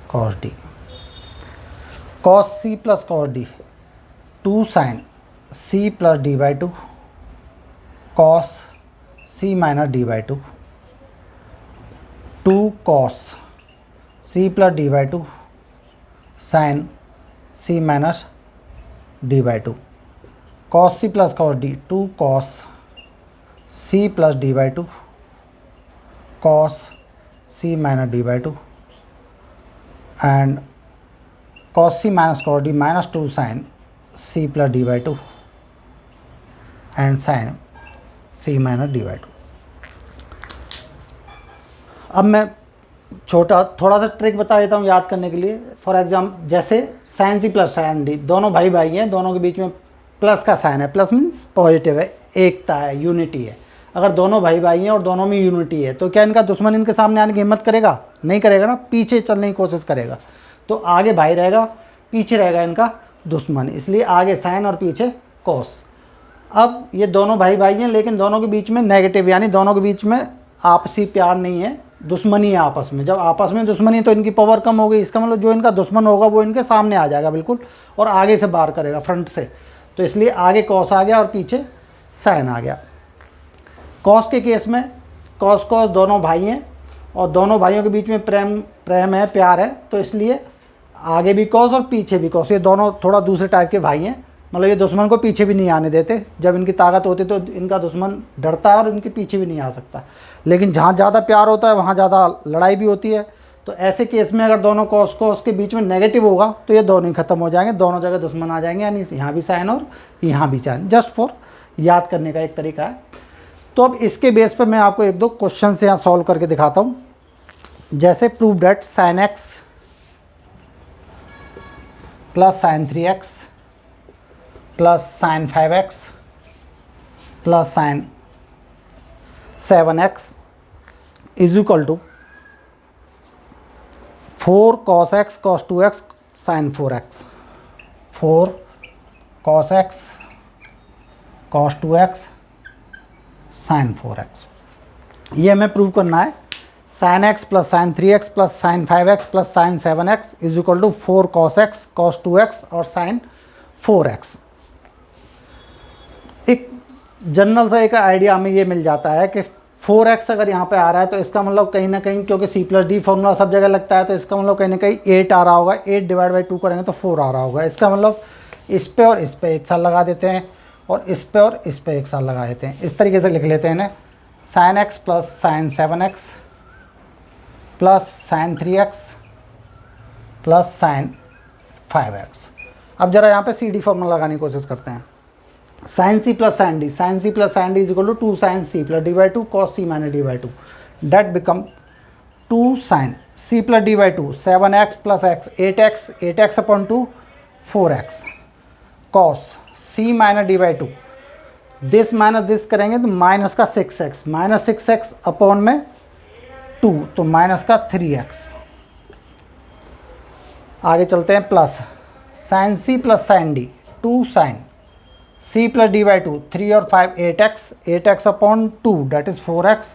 cos D. Cos C plus cos D 2 sine C plus D by 2 cos C minus D by 2, 2 cos C plus D by 2 sine C minus D by 2, cos C plus cos D 2 cos C plus D by 2 cos C minus D by 2 and cos C minus cos D minus 2 sine C plus D by 2 and sine C minus D by 2। अब मैं थोड़ा सा ट्रिक बता देता हूँ याद करने के लिए। फॉर एग्जाम्पल जैसे sine C plus sine D, दोनों भाई भाई हैं, दोनों के बीच में प्लस का साइन है। प्लस मीन्स पॉजिटिव है, एकता है, यूनिटी है। अगर दोनों भाई भाई हैं और दोनों में यूनिटी है तो क्या इनका दुश्मन इनके सामने आने की हिम्मत करेगा? नहीं करेगा ना, पीछे चलने की कोशिश करेगा। तो आगे भाई रहेगा, पीछे रहेगा इनका दुश्मन, इसलिए आगे साइन और पीछे कॉस। अब ये दोनों भाई भाई हैं, लेकिन दोनों के बीच में नेगेटिव, यानी दोनों के बीच में आपसी प्यार नहीं है, दुश्मनी है आपस में। जब आपस में दुश्मनी है तो इनकी पावर कम हो गई। इसका मतलब जो इनका दुश्मन होगा वो इनके सामने आ जाएगा बिल्कुल, और आगे से बाहर करेगा, फ्रंट से। तो इसलिए आगे कॉस आ गया और पीछे साइन आ गया। कॉस के केस में कॉस कॉस दोनों भाई हैं और दोनों भाइयों के बीच में प्रेम है, प्यार है। तो इसलिए आगे भी कॉस और पीछे भी कॉस। ये दोनों थोड़ा दूसरे टाइप के भाई हैं, मतलब ये दुश्मन को पीछे भी नहीं आने देते। जब इनकी ताकत होती तो इनका दुश्मन डरता है और इनके पीछे भी नहीं आ सकता। लेकिन जहाँ ज़्यादा प्यार होता है वहाँ ज़्यादा लड़ाई भी होती है। तो ऐसे केस में अगर दोनों कॉस कॉस के बीच में नेगेटिव होगा तो ये दोनों ही खत्म हो जाएंगे, दोनों जगह दुश्मन आ जाएंगे, यानी यहाँ भी साइन और यहाँ भी साइन। जस्ट फॉर याद करने का एक तरीका है। तो अब इसके बेस पर मैं आपको एक दो क्वेश्चन यहाँ सॉल्व करके दिखाता हूँ। जैसे prove that sine X plus sine 3x plus sine 5x plus sine 7x is equal to 4 cos x cos 2x sin 4x, 4 cos x cos 2x sin 4x। ये हमें प्रूव करना है। sin x plus sine 3x plus sine 5x plus sine 7x is equal to 4 cos x cos 2x और sin 4x। एक जनरल सा एक आइडिया हमें ये मिल जाता है कि 4x अगर यहाँ पे आ रहा है तो इसका मतलब कहीं ना कहीं, क्योंकि c प्लस डी फॉर्मूला सब जगह लगता है, तो इसका मतलब कहीं ना कहीं 8 आ रहा होगा। 8 डिवाइड बाई 2 करेंगे तो 4 आ रहा होगा। इसका मतलब इस पे और इस पे एक साल लगा देते हैं और इस पे और इस पे एक साल लगा देते हैं। इस तरीके से लिख लेते हैं इन्हें, sign X plus sine 7x plus sine 3x plus sine 5x। अब जरा यहाँ पे सी डी फॉर्मूला लगाने की कोशिश करते हैं। Sine C plus sine D, sine C plus sine D is equal to 2 sine C plus D by 2 cos C minus D by 2। That become 2 sine C plus D by 2 7x plus X 8x, 8x upon 2 4x cos C minus D by 2। This minus this करेंगे तो माइनस का 6x, माइनस 6x अपॉन में 2 तो माइनस का 3x। आगे चलते हैं, plus sine C plus sine D 2 sine C plus D by 2 3 और 5 8x, 8x upon 2 date is 4x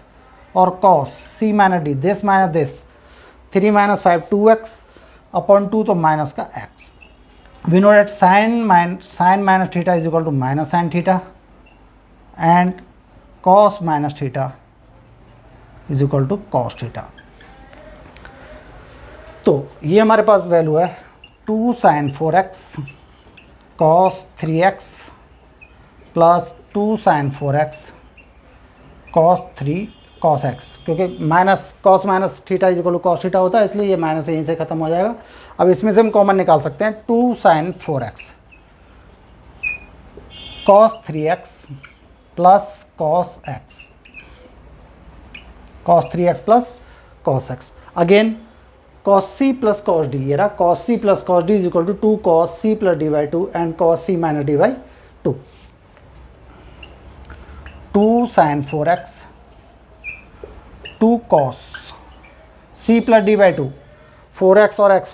और cos C minus D this minus this 3 minus 5 2x upon 2 तो माइनस का x। We know that sine minus theta is equal to minus sine theta and cos minus theta is equal to cos theta. तो ये हमारे पास वैल्यू है 2 sine 4x cos 3x plus 2 sine 4x cos 3 cos x, क्योंकि minus cos minus theta is equal to cos theta होता है, इसलिए ये माइनस यहीं से ख़त्म हो जाएगा। अब इसमें से हम कॉमन निकाल सकते हैं 2 sine 4x cos 3x plus cos x, cos 3x plus cos x। Again cos C plus cos D, ये रहा cos C plus cos D is equal to 2 cos C plus D by 2 and cos C minus D by 2। 2 sine 4x 2 cos C plus D by 2 4x और x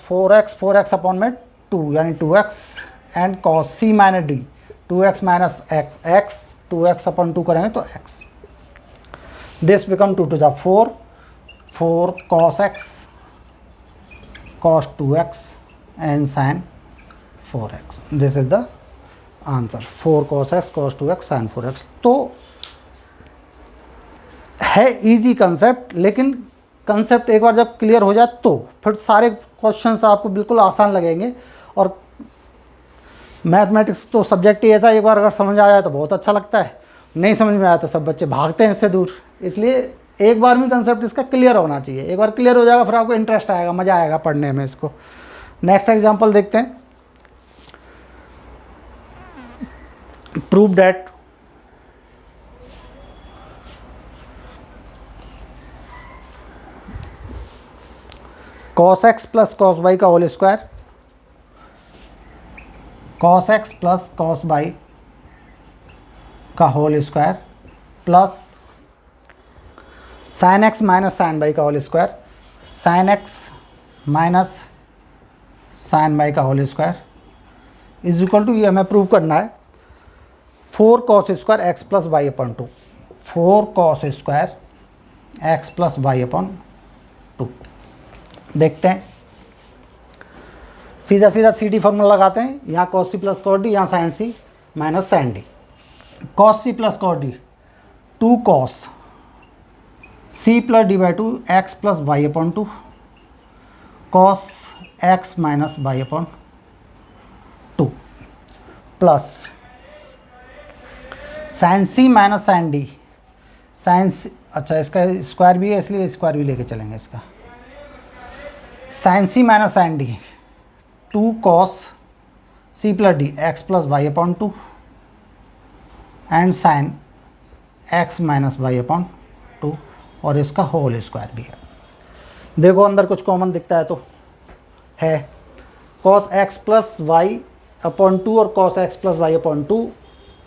4x अपॉन में 2 यानी 2x and cos C minus D 2x minus x 2x upon 2 करेंगे तो x। This become 2 to the 4 cos x cos 2x and sin 4x। This is the answer 4 cos x cos 2x sin 4x। तो है इजी कंसेप्ट, लेकिन कंसेप्ट एक बार जब क्लियर हो जाए तो फिर सारे क्वेश्चंस आपको बिल्कुल आसान लगेंगे। और मैथमेटिक्स तो सब्जेक्ट ही ऐसा, एक बार अगर समझ आ जाए तो बहुत अच्छा लगता है, नहीं समझ में आया तो सब बच्चे भागते हैं इससे दूर। इसलिए एक बार में कंसेप्ट इसका क्लियर होना चाहिए। एक बार क्लियर हो जाएगा फिर आपको इंटरेस्ट आएगा, मज़ा आएगा पढ़ने में इसको। नेक्स्ट एग्जांपल देखते हैं। Prove that cos x plus cos y का whole square, cos x plus cos y का whole square plus sin x minus sin y का whole square, sin x minus sin y का whole square is equal to, ये हमें प्रूव करना है 4 cos square x plus Y upon 2, 4 cos square x plus Y upon 2। देखते हैं, सीधा सीधा सी डी फॉर्मूला लगाते हैं। यहाँ cos C plus cos D, यहाँ sin C minus sin D. cos C plus cos D 2 cos C plus D by 2 X plus Y upon 2 cos x minus Y upon 2 plus sin C minus sin D, sin C, अच्छा इसका स्क्वायर भी है इसलिए स्क्वायर भी लेके चलेंगे इसका। sin C minus sin D 2 cos C plus D X plus Y upon 2 and sine X minus Y upon 2 और इसका होल स्क्वायर भी है। देखो अंदर कुछ कॉमन दिखता है तो है cos X plus Y upon 2 और cos X plus Y upon 2,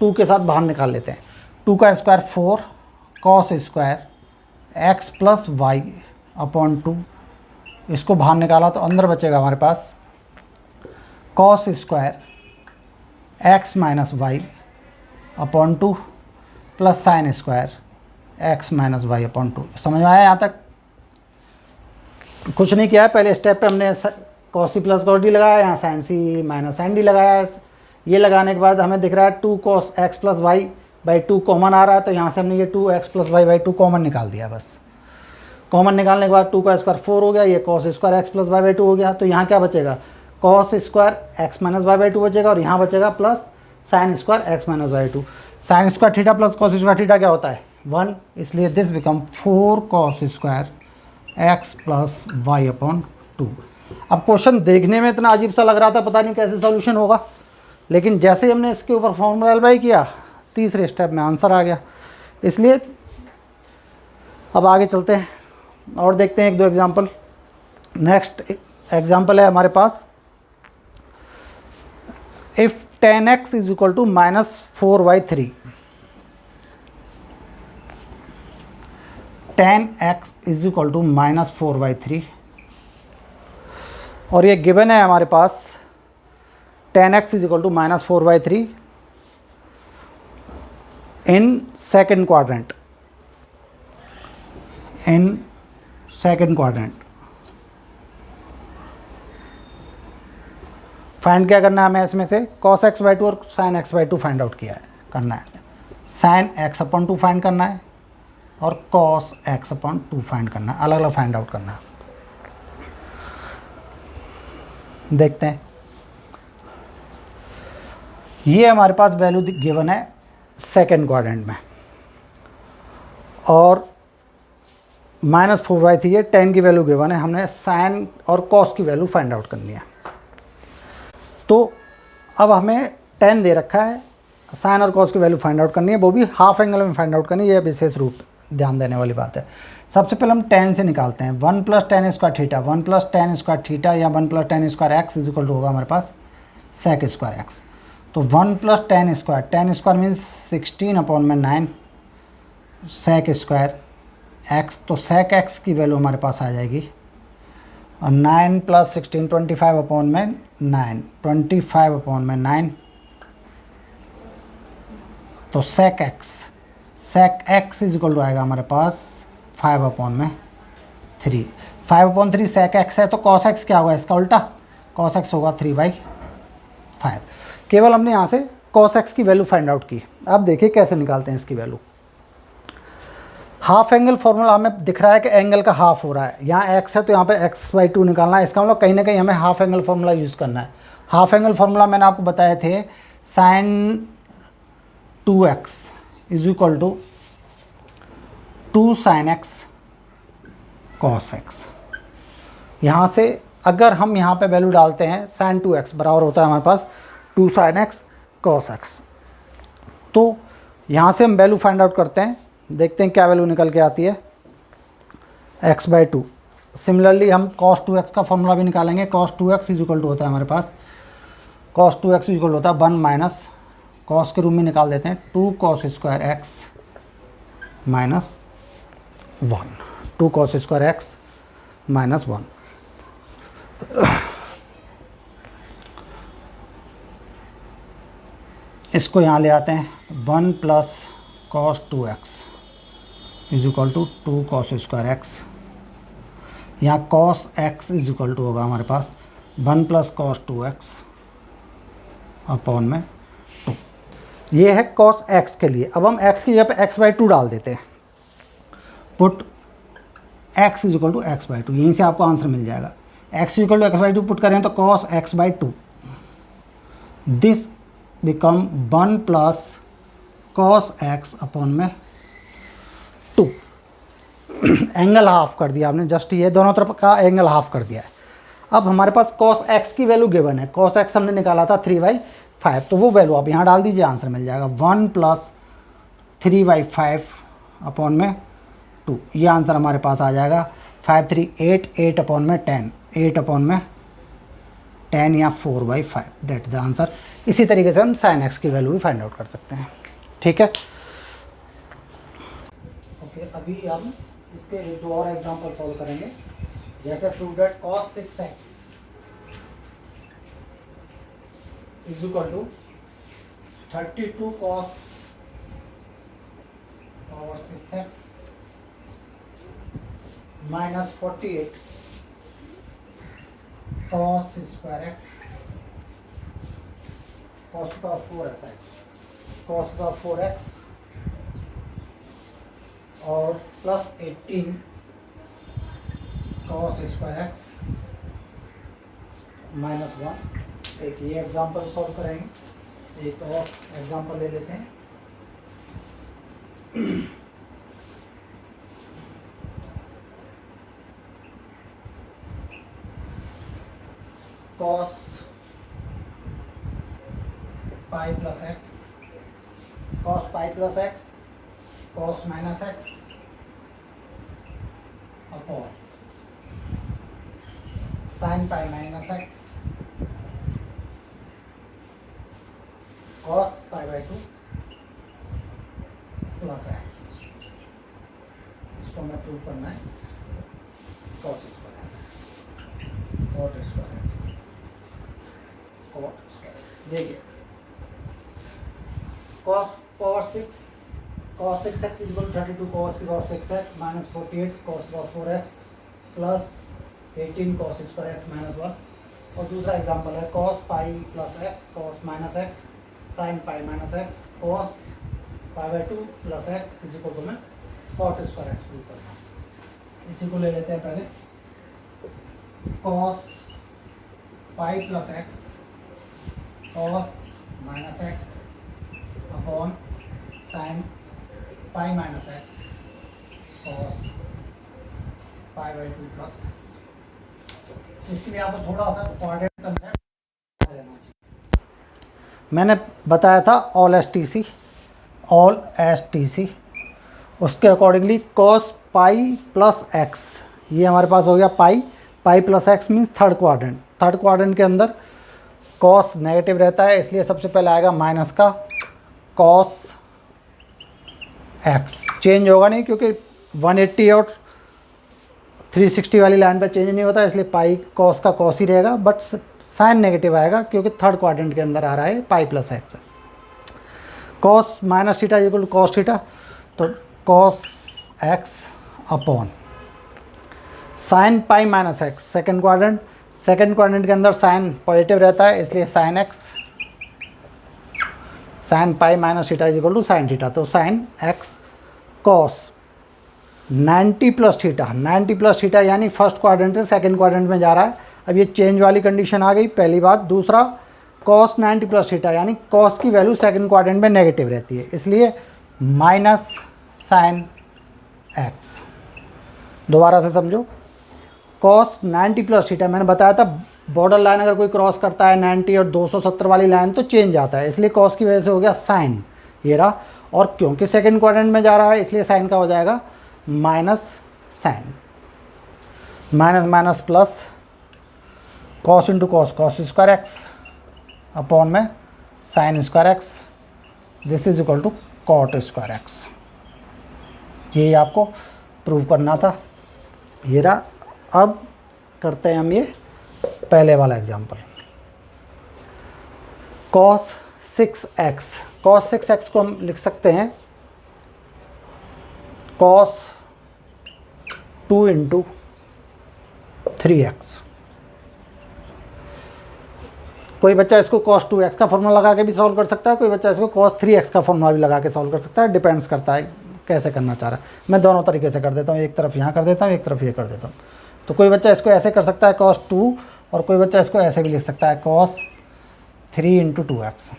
2 के साथ बाहर निकाल लेते हैं। 2 का square 4 cos square X plus Y upon 2, इसको बाहर निकाला तो अंदर बचेगा हमारे पास cos square X minus Y upon 2 प्लस sine square X minus Y upon 2। समझ में आया? यहाँ तक कुछ नहीं किया है। पहले स्टेप पे हमने cos C plus cos D लगाया, यहाँ sine C minus sine D लगाया। ये लगाने के बाद हमें दिख रहा है 2 cos X plus Y by 2 common आ रहा है, तो यहाँ से हमने ये 2 X plus Y by 2 common निकाल दिया। बस कॉमन निकालने के बाद 2 का स्क्वायर 4 हो गया, ये cos square X plus Y by 2 हो गया। तो यहाँ क्या बचेगा? Cos square X minus Y by 2 बचेगा और यहाँ बचेगा plus sine square X minus Y 2। Sine square theta plus cos square theta क्या होता है? 1, इसलिए this become 4 cos square X plus Y upon 2। अब क्वेश्चन देखने में इतना अजीब सा लग रहा था, पता नहीं कैसे सोल्यूशन होगा, लेकिन जैसे ही हमने इसके ऊपर फॉर्मूला अप्लाई किया तीसरे स्टेप में आंसर आ गया। इसलिए अब आगे चलते हैं और देखते हैं 1-2 एग्जाम्पल। नेक्स्ट एग्जाम्पल है हमारे पास, if tan x is equal to -4y3, tan x is equal to -4y3 और ये गिवन है हमारे पास tan x is equal to -4y3 in second quadrant, in second quadrant. Find क्या करना है हमें इसमें से? cos x बाई 2 और sin x by 2 find out किया है, करना है। sin x अपॉन 2 फाइंड करना है और cos x अपॉन 2 फाइंड करना है, अलग अलग फाइंड आउट करना है। देखते हैं, ये हमारे पास वैल्यू गिवन है सेकेंड क्वाड्रेंट में और -4y3 है, tan की वैल्यू गिवन है, हमने sin और cos की वैल्यू फाइंड आउट करनी है। तो अब हमें tan दे रखा है, sin और cos की वैल्यू फाइंड आउट करनी है, वो भी हाफ एंगल में फाइंड आउट करनी है। ये विशेष रूप ध्यान देने वाली बात है। सबसे पहले हम tan से निकालते हैं। 1 plus tan square theta, 1 plus tan square theta या 1 plus tan square X is equal to होगा हमारे पास सेक स्क्वायर एक्स। तो 1 plus tan square means 16 upon में 9 सेक स्क्वायर एक्स, तो सेक एक्स की वैल्यू हमारे पास आ जाएगी और 9 प्लस 16 25 अपॉन में 9, 25 अपॉन में 9, तो sec X is equal to आएगा हमारे पास 5 अपॉन में 3। 5 अपॉन 3 सेक एक्स है, तो कॉस एक्स क्या होगा? इसका उल्टा कॉस एक्स होगा 3/5। केवल हमने यहाँ से कॉस एक्स की वैल्यू फाइंड आउट की। अब देखिए कैसे निकालते हैं इसकी वैल्यू। हाफ एंगल फॉर्मूला हमें दिख रहा है कि एंगल का हाफ हो रहा है, यहाँ x है तो यहाँ पे x/2 निकालना है। इसका मतलब कहीं ना कहीं हमें हाफ एंगल फॉर्मूला यूज़ करना है। हाफ एंगल फॉर्मूला मैंने आपको बताए थे, sin 2x is equal to 2 sin x cos x। यहाँ से अगर हम यहाँ पे वैल्यू डालते हैं sin 2x बराबर होता है हमारे पास 2 sin x cos x। तो यहाँ से हम वैल्यू फाइंड आउट करते हैं, देखते हैं क्या वैल्यू निकल के आती है x/2। सिमिलरली हम cos 2x का फॉर्मूला भी निकालेंगे। cos 2x is equal to होता है हमारे पास, cos 2x इज इक्वल होता है 1 माइनस cos के रूप में निकाल देते हैं 2 cos square x minus 1, 2 cos square x minus 1। इसको यहाँ ले आते हैं 1 plus cos 2x is equal to 2 cos square x। यहाँ cos x is equal to होगा हमारे पास 1 प्लस cos 2x अपॉन में 2। ये है cos x के लिए। अब हम x की जगह पे x/2 डाल देते हैं। Put x is equal to x/2, यहीं से आपको आंसर मिल जाएगा। x equal to x/2 put करें तो cos x/2 this become 1 plus cos x upon में 2। एंगल हाफ कर दिया आपने, जस्ट ये दोनों तरफ का एंगल हाफ कर दिया है। अब हमारे पास cos x की वैल्यू गिवन है, cos x हमने निकाला था 3/5, तो वो वैल्यू आप यहाँ डाल दीजिए, आंसर मिल जाएगा 1 प्लस 3/5 अपॉन में 2, ये आंसर हमारे पास आ जाएगा। 5 3 8, 8 अपॉन में 10, 8 अपॉन में 10 या 4/5, डेट द आंसर। इसी तरीके से हम साइन एक्स की वैल्यू भी फाइंड आउट कर सकते हैं। ठीक है, ओके। अभी हम इसके 2 और एग्जांपल सॉल्व करेंगे। जैसे prove that cos 6x is equal to 32 cos power 6x minus 48 cos square x cos की पावर 4 ऐसा है, cos की पावर 4x और plus 18 cos square x minus 1। एक ये एग्जांपल सॉल्व करेंगे। एक और एग्जांपल ले लेते हैं। cos pi plus X, cos pi plus X, cos minus X upon sine pi minus X, cos पाई/2 प्लस एक्स। इसको हमें प्रूव करना है। cos square X, cot square X, cot square. देखिए cos power 6 cos 6x equal 32 cos की power 6x minus 48 cos power 4x plus 18 cos square x minus 1। और दूसरा एग्जांपल है cos pi plus x cos minus x sine pi minus x cos पाई/2 प्लस x इसी को हमें cot स्क्वायर x प्रूव करना है। इसी को ले लेते हैं पहले। cos pi plus x cos minus x upon sine pi minus X cos पाई/2 प्लस एक्स। इसके लिए आपको थोड़ा सा कोऑर्डिनेट कंसेप्ट रहना चाहिए। मैंने बताया था ऑल एस टी सी, उसके accordingly cos pi plus x, ये हमारे पास हो गया पाई plus x means third quadrant के अंदर cos नेगेटिव रहता है, इसलिए सबसे पहले आएगा माइनस का cos x। चेंज होगा नहीं क्योंकि 180 और 360 वाली लाइन पर चेंज नहीं होता, इसलिए पाई cos का cos ही रहेगा, बट साइन नेगेटिव आएगा क्योंकि थर्ड क्वाड्रेंट के अंदर आ रहा है pi plus X. cos minus theta equal to cos theta, तो cos x upon sine pi minus X, second quadrant के अंदर साइन पॉजिटिव रहता है, इसलिए sine x sine pi minus theta is equal to sine theta, तो साइन x cos 90 प्लस थीटा यानी फर्स्ट क्वाड्रेंट से सेकंड क्वाड्रेंट में जा रहा है। अब ये चेंज वाली कंडीशन आ गई, पहली बात। दूसरा cos 90 प्लस थीटा यानी cos की वैल्यू सेकंड क्वाड्रेंट में नेगेटिव रहती है, इसलिए माइनस साइन x। दोबारा से समझो, cos 90 प्लस थीटा, मैंने बताया था बॉर्डर लाइन अगर कोई क्रॉस करता है 90 और 270 वाली लाइन तो चेंज आता है, इसलिए cos की वजह से हो गया साइन, ये रहा। और क्योंकि सेकंड क्वाड्रेंट में जा रहा है इसलिए साइन का हो जाएगा minus sine, minus plus cos into cos square X upon में sine square X, this is equal to cot square X. यही आपको प्रूव करना था, ये रहा। अब करते हैं हम ये पहले वाला एग्जांपल। cos 6x को हम लिख सकते हैं cos 2 इंटू 3x। कोई बच्चा इसको cos 2x का फॉर्मूला लगा के भी सॉल्व कर सकता है, कोई बच्चा इसको cos 3x का फॉर्मूला भी लगा के सॉल्व कर सकता है, डिपेंड्स करता है कैसे करना चाह रहा है। मैं दोनों तरीके से कर देता हूँ, एक तरफ यहाँ कर देता हूँ, एक तरफ ये कर देता हूँ। तो कोई बच्चा इसको ऐसे कर सकता है cos 2, और कोई बच्चा इसको ऐसे भी लिख सकता है cos 3 into 2x।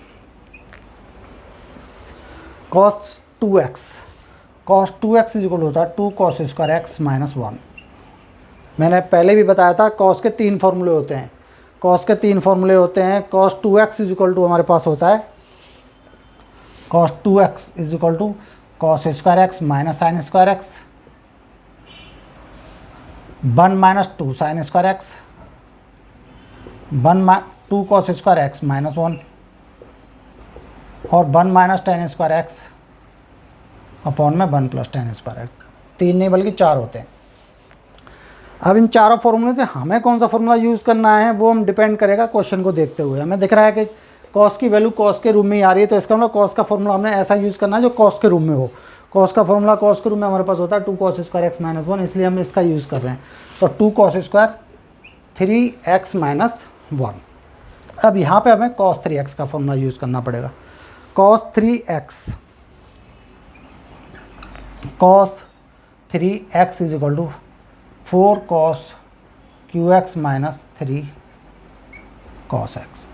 cos 2x is equal होता है 2 cos स्क्वायर x माइनस 1। मैंने पहले भी बताया था cos के 3 फॉर्मूले होते हैं, cos 2x is equal to हमारे पास होता है cos 2x is equal to cos square X minus sine square X, 1 minus 2 sine square X, 2 cos square X minus 1 और 1 minus tan square X upon में 1 प्लस टेन स्क्वायर एक्स। 3 नहीं बल्कि 4 होते हैं। अब इन चारों फॉर्मूले से हमें कौन सा फॉर्मूला यूज़ करना है वो हम डिपेंड करेगा क्वेश्चन को देखते हुए। हमें दिख रहा है कि कॉस की वैल्यू कॉस के रूप में ही आ रही है, तो इसका मतलब कॉस का फॉर्मूला हमने ऐसा यूज़ करना है जो कॉस के रूप में हो। कॉस का फॉर्मूला कॉस के रूप में हमारे पास होता है 2 कॉस स्क्वायर एक्स माइनस 1, इसलिए हम इसका यूज़ कर रहे हैं। तो 2 कॉस स्क्वायर 3x माइनस 1। अब यहाँ पे हमें कॉस 3x का फॉर्मूला यूज़ करना पड़ेगा। Cos 3x is equal to 4 cos cube X minus 3 cos X,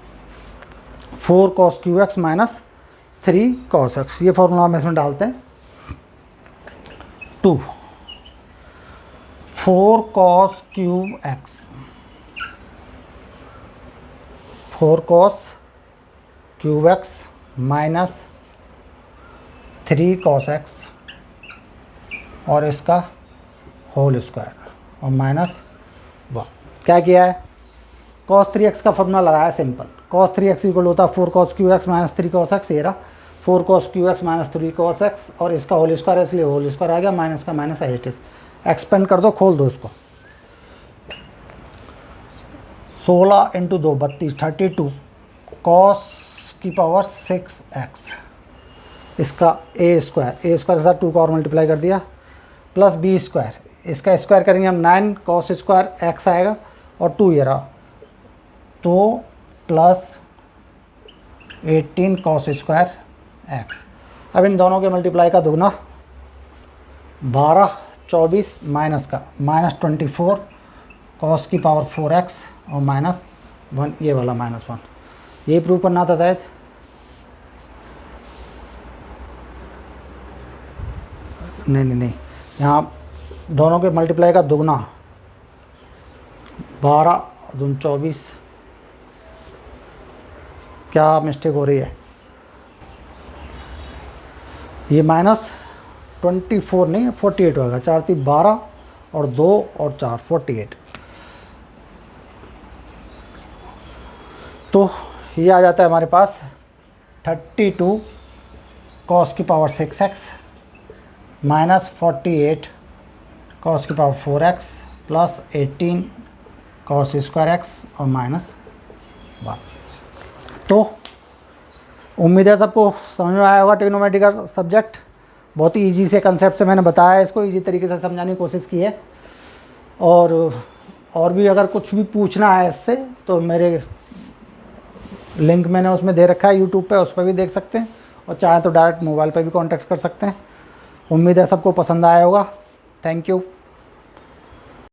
4 cos cube X minus 3 cos X. ये फॉर्मूला हम इसमें डालते हैं। 2 4 cos cube X, 4 cos cube X minus 3 cos X और इसका होल स्क्वायर और माइनस 1। क्या किया है, cos 3x का फॉर्मूला लगाया सिंपल। cos 3x इक्वल होता है 4 cos Q X minus 3 cos x। ये रहा 4 cos Q X minus 3 cos x और इसका होल स्क्वायर है इसलिए होल स्क्वायर आ गया, माइनस का minus as it is. Expand कर दो, खोल दो इसको। 16 इंटू 2 32, 32 cos की पावर 6x, इसका ए स्क्वायर के साथ 2 का और मल्टीप्लाई कर दिया, प्लस बी स्क्वायर, इसका स्क्वायर करेंगे हम 9 cos स्क्वायर x आएगा और 2 ये रहा, तो प्लस 18 cos स्क्वायर x। अब इन दोनों के मल्टीप्लाई का दुगना 12 24 माइनस का माइनस 24 cos की पावर 4x और माइनस 1, ये वाला माइनस 1। ये प्रूव करना था शायद। नहीं, यहाँ दोनों के मल्टीप्लाई का दुगना 12 दून 24, क्या मिस्टेक हो रही है, ये माइनस 24 नहीं 48 होगा। 4 3 12 और 2 और 4 48, तो ये आ जाता है हमारे पास 32 cos की पावर 6x माइनस 48 cos की power 4x plus 18 cos square x और माइनस 1। तो उम्मीद है सबको समझ में आया होगा। ट्रिग्नोमेट्री का सब्जेक्ट बहुत ही इजी से कंसेप्ट से मैंने बताया है, इसको इजी तरीके से समझाने की कोशिश की है। और भी अगर कुछ भी पूछना है इससे तो मेरे लिंक मैंने उसमें दे रखा है यूट्यूब पे, उस पर भी देख सकते हैं और चाहे तो डायरेक्ट मोबाइल पे भी कांटेक्ट कर सकते हैं। उम्मीद है सबको पसंद आया होगा। Thank you.